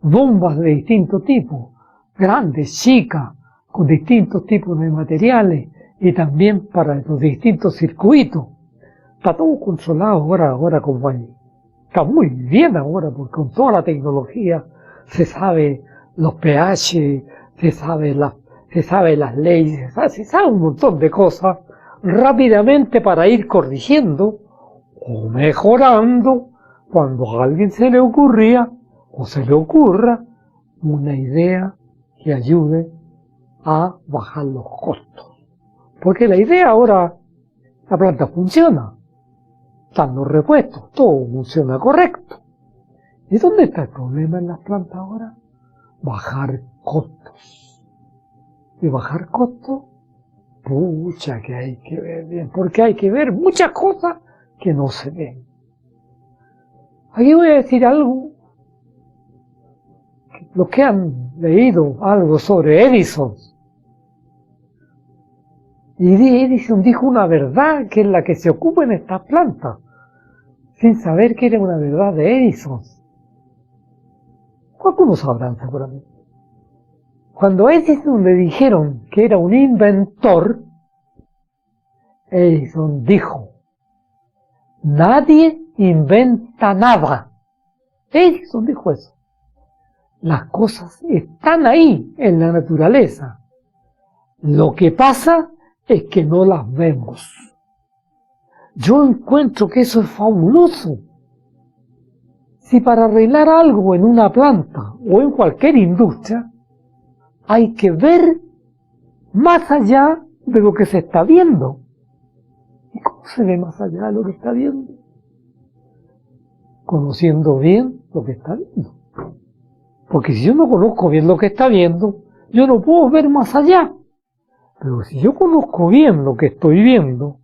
bombas de distintos tipos, grandes, chicas, con distintos tipos de materiales y también para los distintos circuitos. Está todo controlado ahora como hay. Está muy bien ahora porque con toda la tecnología se sabe los pH, se sabe las leyes, se sabe un montón de cosas rápidamente para ir corrigiendo o mejorando cuando a alguien se le ocurra una idea que ayude a bajar los costos. Porque la idea ahora, la planta funciona, están los repuestos, todo funciona correcto. ¿Y dónde está el problema en las plantas ahora? Bajar costos. Y bajar costos, pucha que hay que ver bien, porque hay que ver muchas cosas que no se ven. Aquí voy a decir algo. Los que han leído algo sobre Edison, y Edison dijo una verdad que es la que se ocupa en estas plantas, sin saber que era una verdad de Edison. Algunos sabrán seguramente. Cuando a Edison le dijeron que era un inventor, Edison dijo: nadie inventa nada. Edison dijo eso. Las cosas están ahí en la naturaleza. Lo que pasa es que no las vemos. Yo encuentro que eso es fabuloso. Si para arreglar algo en una planta o en cualquier industria hay que ver más allá de lo que se está viendo. ¿Y cómo se ve más allá de lo que está viendo? Conociendo bien lo que está viendo. Porque si yo no conozco bien lo que está viendo, yo no puedo ver más allá. Pero si yo conozco bien lo que estoy viendo,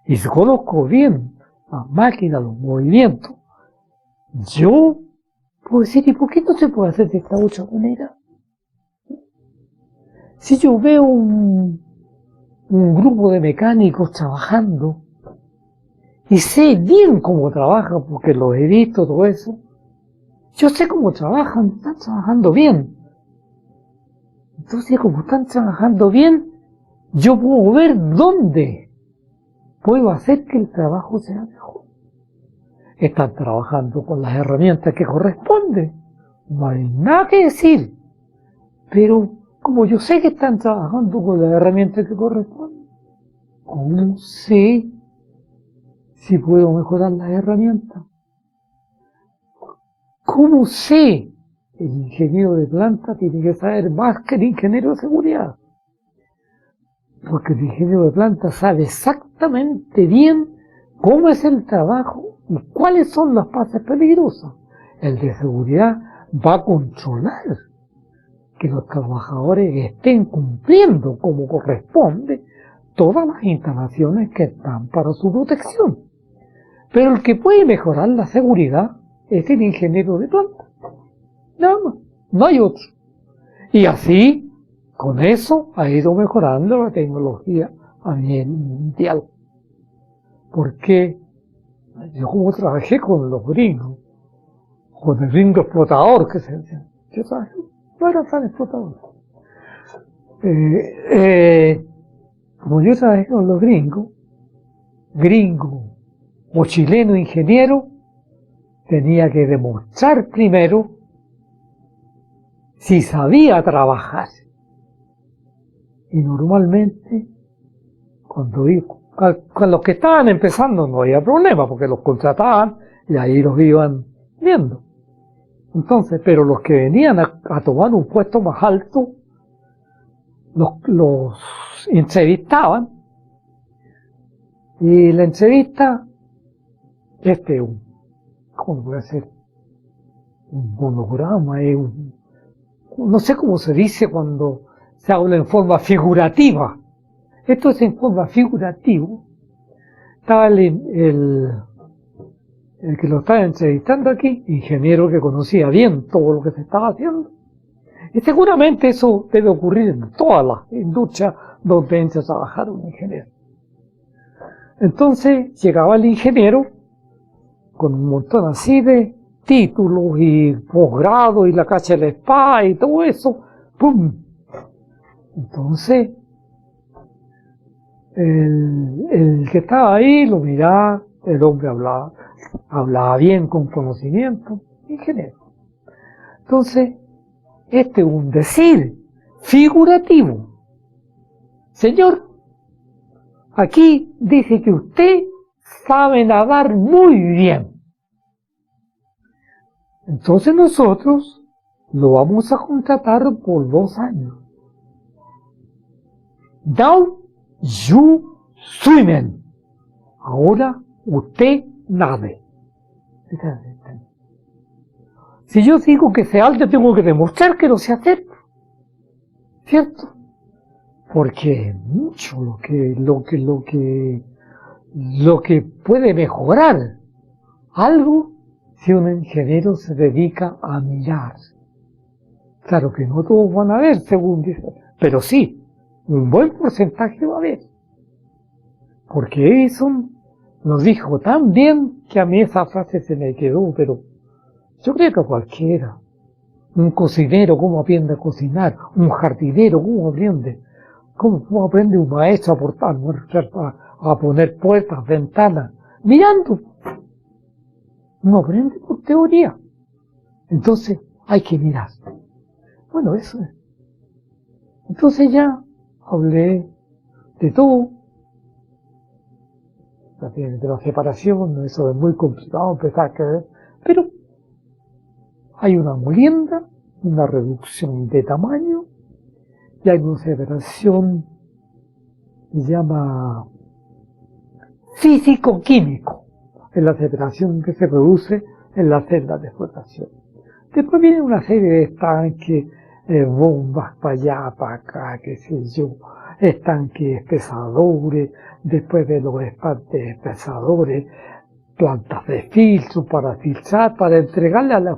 y si conozco bien las máquinas, los movimientos, yo puedo decir: ¿y por qué no se puede hacer de esta otra manera? Si yo veo un grupo de mecánicos trabajando, y sé bien cómo trabajan, porque los he visto, todo eso, yo sé cómo trabajan, están trabajando bien. Entonces, como están trabajando bien, yo puedo ver dónde puedo hacer que el trabajo sea mejor. Están trabajando con las herramientas que corresponden, no hay nada que decir. Pero como yo sé que están trabajando con las herramientas que corresponden, ¿cómo sé si puedo mejorar las herramientas? ¿Cómo sé? El ingeniero de planta tiene que saber más que el ingeniero de seguridad. Porque el ingeniero de planta sabe exactamente bien cómo es el trabajo y cuáles son las fases peligrosas. El de seguridad va a controlar que los trabajadores estén cumpliendo como corresponde todas las instalaciones que están para su protección. Pero el que puede mejorar la seguridad es el ingeniero de planta. Nada más, no hay otro. Y así, con eso, ha ido mejorando la tecnología a nivel mundial. Porque yo como trabajé con los gringos, con el gringo explotador que se decía, yo trabajé, no era tan explotador. Como yo trabajé con los gringos o chileno ingeniero, tenía que demostrar primero si sabía trabajar. Y normalmente, con los que estaban empezando no había problema, porque los contrataban y ahí los iban viendo. Entonces, pero los que venían a tomar un puesto más alto, los entrevistaban, y la entrevista, ¿cómo voy a hacer? Un monograma, no sé cómo se dice cuando se habla en forma figurativa. Esto es en forma figurativa. Estaba el que lo estaba entrevistando aquí, ingeniero que conocía bien todo lo que se estaba haciendo. Y seguramente eso debe ocurrir en todas las industrias donde entra a trabajar un ingeniero. Entonces llegaba el ingeniero con un montón así de títulos y posgrado y la cacha de la espada y todo eso. ¡Pum! Entonces el que estaba ahí lo miraba, el hombre hablaba bien, con conocimiento, ingeniero. Entonces, es un decir figurativo. Señor, aquí dice que usted sabe nadar muy bien. Entonces nosotros lo vamos a contratar por 2 años. Now you swimming. Ahora usted nade. Si yo digo que sea alto, tengo que demostrar que lo sé hacer. ¿Cierto? Porque es mucho lo que puede mejorar algo si un ingeniero se dedica a mirar. Claro que no todos van a ver, según dice, pero sí, un buen porcentaje va a haber. Porque Edison nos dijo tan bien que a mí esa frase se me quedó, pero yo creo que cualquiera. Un cocinero, ¿cómo aprende a cocinar? Un jardinero, ¿cómo aprende? ¿Cómo aprende un maestro a poner puertas, ventanas? Mirando. No aprende por teoría. Entonces hay que mirar. Bueno, eso es. Entonces ya hablé de todo. De la separación, eso es muy complicado empezar a creer. Pero hay una molienda, una reducción de tamaño, y hay una separación que se llama físico-químico, es la separación que se produce en las celdas de flotación. Después viene una serie de estanques, bombas para allá, para acá, qué sé yo, estanques espesadores, después de los espesadores, plantas de filtro para filtrar, para entregarle a la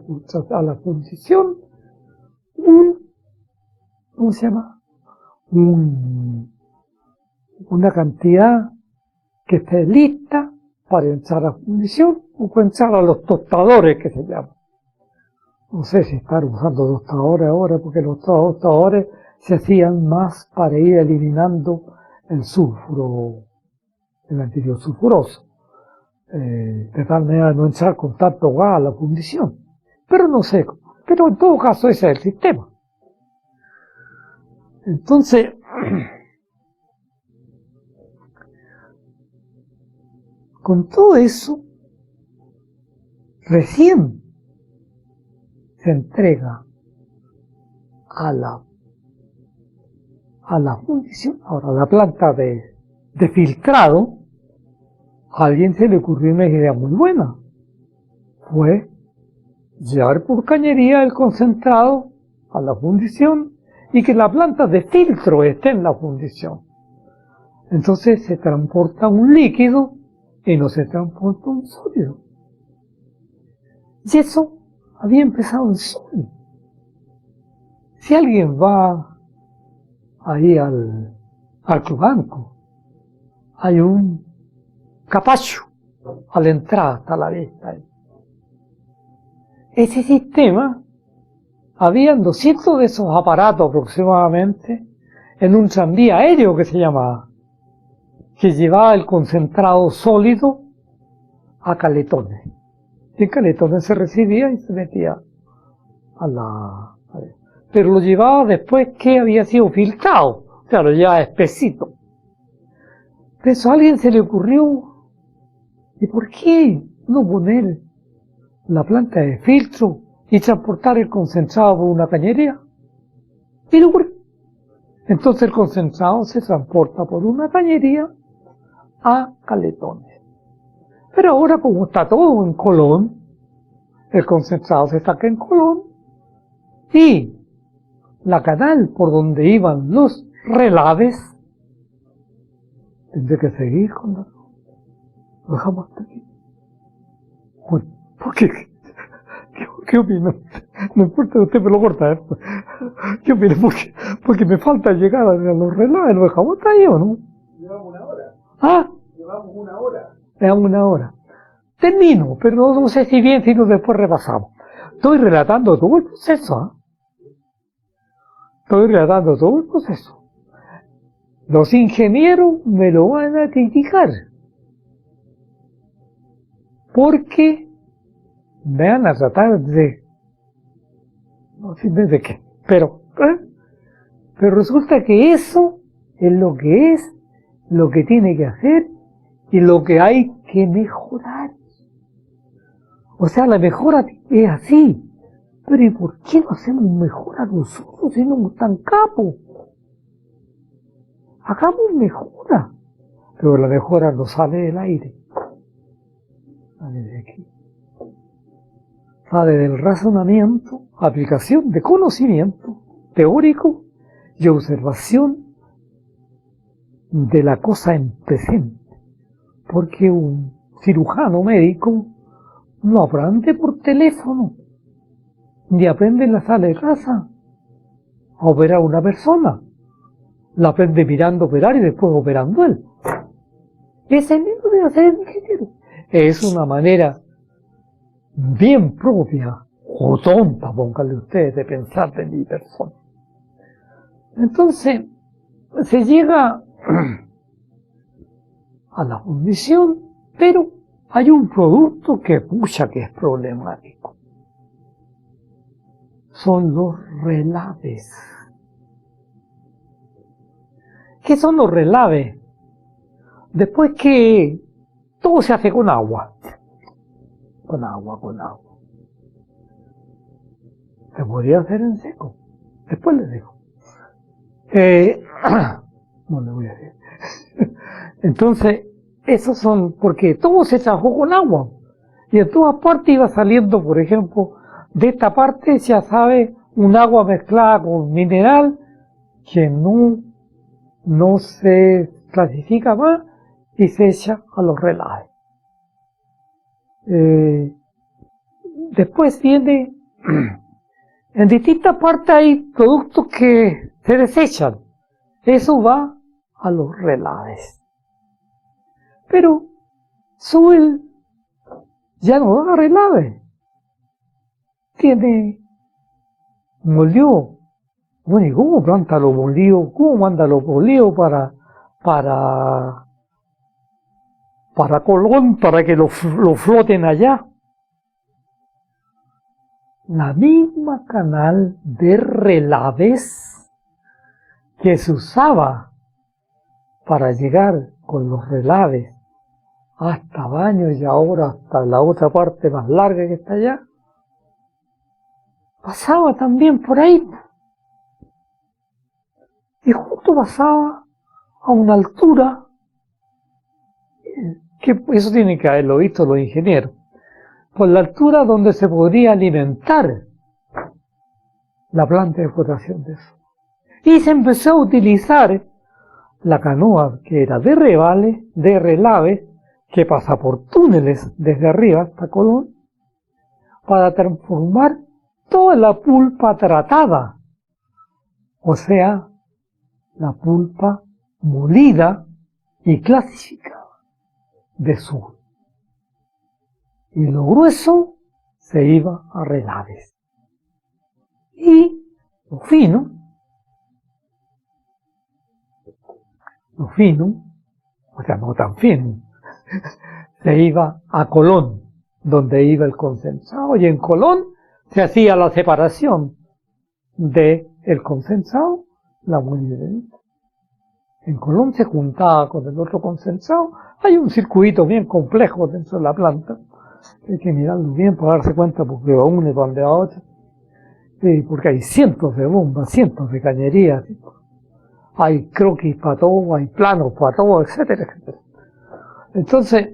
fundición ¿cómo se llama? Una cantidad que esté lista para entrar a fundición o para entrar a los tostadores que se llaman. No sé si están usando tostadores ahora, porque los tostadores se hacían más para ir eliminando el sulfuro, el anhídrido sulfuroso, de tal manera de no entrar con tanto gas a la fundición. Pero no sé, pero en todo caso ese es el sistema. Entonces, con todo eso, recién se entrega a la fundición, ahora la planta de filtrado. A alguien se le ocurrió una idea muy buena, fue llevar por cañería el concentrado a la fundición y que la planta de filtro esté en la fundición. Entonces se transporta un líquido y no se transporta un sólido. Y eso había empezado el sol. Si alguien va ahí al Clubanco, hay un capacho a la entrada, hasta la vista. Ese sistema, habían 200 de esos aparatos aproximadamente en un tranvía aéreo que se llamaba, que llevaba el concentrado sólido a Caletones. Y en Caletones se recibía y se metía pero lo llevaba después que había sido filtrado, o sea, lo llevaba espesito. Pero eso a alguien se le ocurrió, ¿y por qué no poner la planta de filtro y transportar el concentrado por una cañería? Y lo ocurrió. Entonces el concentrado se transporta por una cañería a Caletones. Pero ahora, como está todo en Colón, el concentrado se saca en Colón y la canal por donde iban los relaves tendría que seguir con la... Lo dejamos hasta aquí. Bueno, ¿por qué? ¿Qué opina? No importa, usted me lo corta, ¿eh? ¿Qué opina? Porque me falta llegar a los relaves. ¿Lo dejamos hasta ahí o no? Llevamos una hora. ¿Ah? Llevamos una hora. Llevamos una hora. Termino, pero no sé si bien, si no después repasamos. Estoy relatando todo el proceso, ¿ah? Estoy relatando todo el proceso. Los ingenieros me lo van a criticar, porque me van a tratar de... no sé de qué, pero resulta que eso es lo que es, lo que tiene que hacer y lo que hay que mejorar. O sea, la mejora es así. Pero ¿y por qué no hacemos mejora nosotros si no somos tan capos? Hagamos mejora. Pero la mejora no sale del aire. Sale de aquí. Sale del razonamiento, aplicación de conocimiento teórico y observación de la cosa en presente. Porque un cirujano médico no aprende por teléfono, ni aprende en la sala de casa a operar a una persona. La aprende mirando operar y después operando él. Ese mismo debe hacer el ingeniero. Es una manera bien propia, o tonta, pónganle ustedes, de pensar de mi persona. Entonces, se llega a la fundición, pero hay un producto que es problemático. Son los relaves. ¿Qué son los relaves? Después que todo se hace con agua. Con agua. Se podría hacer en seco. Después les digo. No le voy a decir. Entonces, esos son, porque todo se trabajó con agua. Y en todas partes iba saliendo, por ejemplo, de esta parte ya sabe, un agua mezclada con mineral que no se clasifica más y se echa a los relaves. Después viene, en distintas partes hay productos que se desechan. Eso va a los relaves. Pero Suel ya no da relaves. Tiene molió. Bueno, ¿y cómo planta los molidos? ¿Cómo manda los molidos para Colón, para que lo floten allá? La misma canal de relaves que se usaba para llegar con los relaves hasta Baños y ahora hasta la otra parte más larga que está allá, pasaba también por ahí. Y justo pasaba a una altura, que eso tienen que haberlo visto los ingenieros, por la altura donde se podría alimentar la planta de explotación de eso. Y se empezó a utilizar la canoa que era de relaves, que pasa por túneles desde arriba hasta Colón, para transformar toda la pulpa tratada, o sea, la pulpa molida y clasificada de azúcar. Y lo grueso se iba a relaves. Y lo fino, o sea, no tan fino, se iba a Colón, donde iba el concentrado, y en Colón se hacía la separación del concentrado, la molibdenita. En Colón se juntaba con el otro concentrado. Hay un circuito bien complejo dentro de la planta, hay que mirarlo bien para darse cuenta, porque va uno y va donde va otro, porque hay cientos de bombas, cientos de cañerías, hay croquis para todo, hay planos para todo, etcétera, etcétera. Entonces,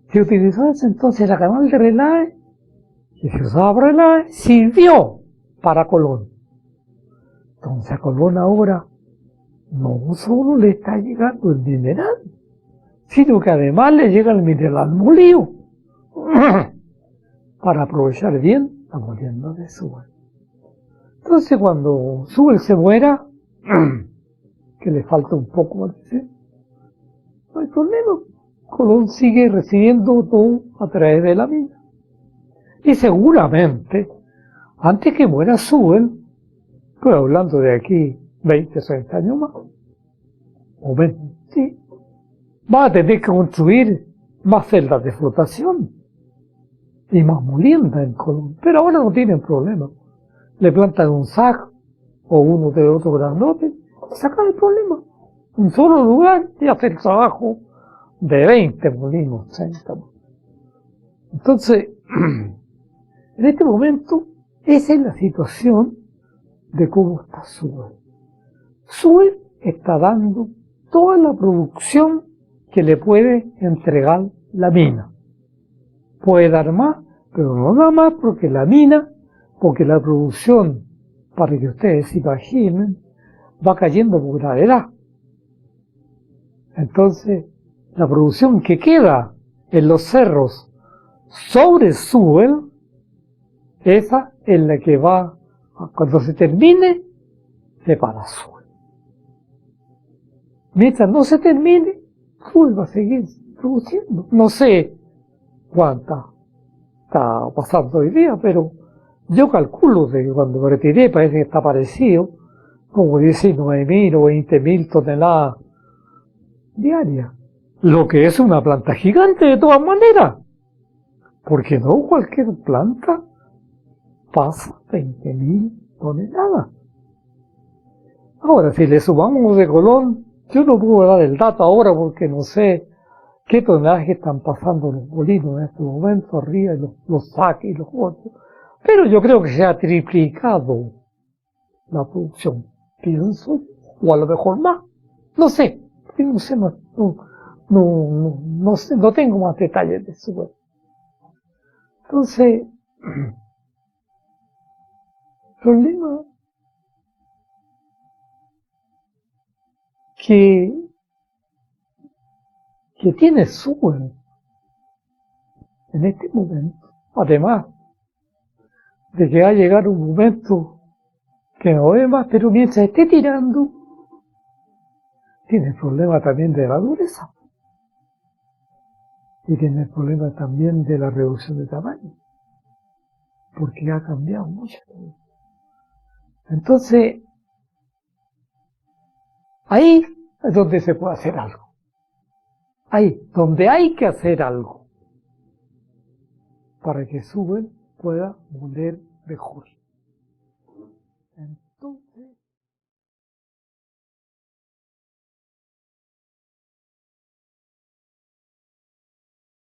se utilizó eso, entonces la canal de relaves, que se usaba para relaves, sirvió para Colón. Entonces a Colón ahora no solo le está llegando el mineral, sino que además le llega el mineral molido, para aprovechar bien la molienda de Sewell. Entonces cuando Sewell se muera, que le falta un poco, no hay problema. Colón sigue recibiendo todo a través de la mina. Y seguramente, antes que muera Sewell, estoy hablando de aquí 20, 30 años más, o menos, sí, va a tener que construir más celdas de flotación y más molienda en Colón. Pero ahora no tienen problema. Le plantan un SAG o uno de otro grandote, saca el problema. Un solo lugar y hace el trabajo de 20 molinos, 30. Entonces, en este momento, esa es la situación de cómo está Sewell. Sewell está dando toda la producción que le puede entregar la mina. Puede dar más, pero no da más porque la mina, porque la producción, para que ustedes se imaginen, va cayendo por gravedad. Entonces, la producción que queda en los cerros sobre Sewell, esa es la que va, cuando se termine, se para Sewell. Mientras no se termine, Sewell va a seguir produciendo. No sé cuánta está pasando hoy día, pero yo calculo de que cuando me retiré parece que está parecido, como 19.000 o 20.000 toneladas diarias. Lo que es una planta gigante de todas maneras, porque no cualquier planta pasa 20.000 toneladas. Ahora, si le sumamos de Colón, yo no puedo dar el dato ahora porque no sé qué tonelaje están pasando los molinos en estos momentos, arriba, los saques y los otros. Pero yo creo que se ha triplicado la producción, pienso, o a lo mejor más. No sé, no sé, no sé, no tengo más detalles de eso. Entonces, el problema que tiene Sewell en este momento, además de que va a llegar un momento que no ve más, pero mientras esté tirando, tiene el problema también de la dureza. Y tiene el problema también de la reducción de tamaño, porque ha cambiado mucho. Entonces, ahí es donde se puede hacer algo. Ahí, donde hay que hacer algo para que Sewell pueda moler mejor.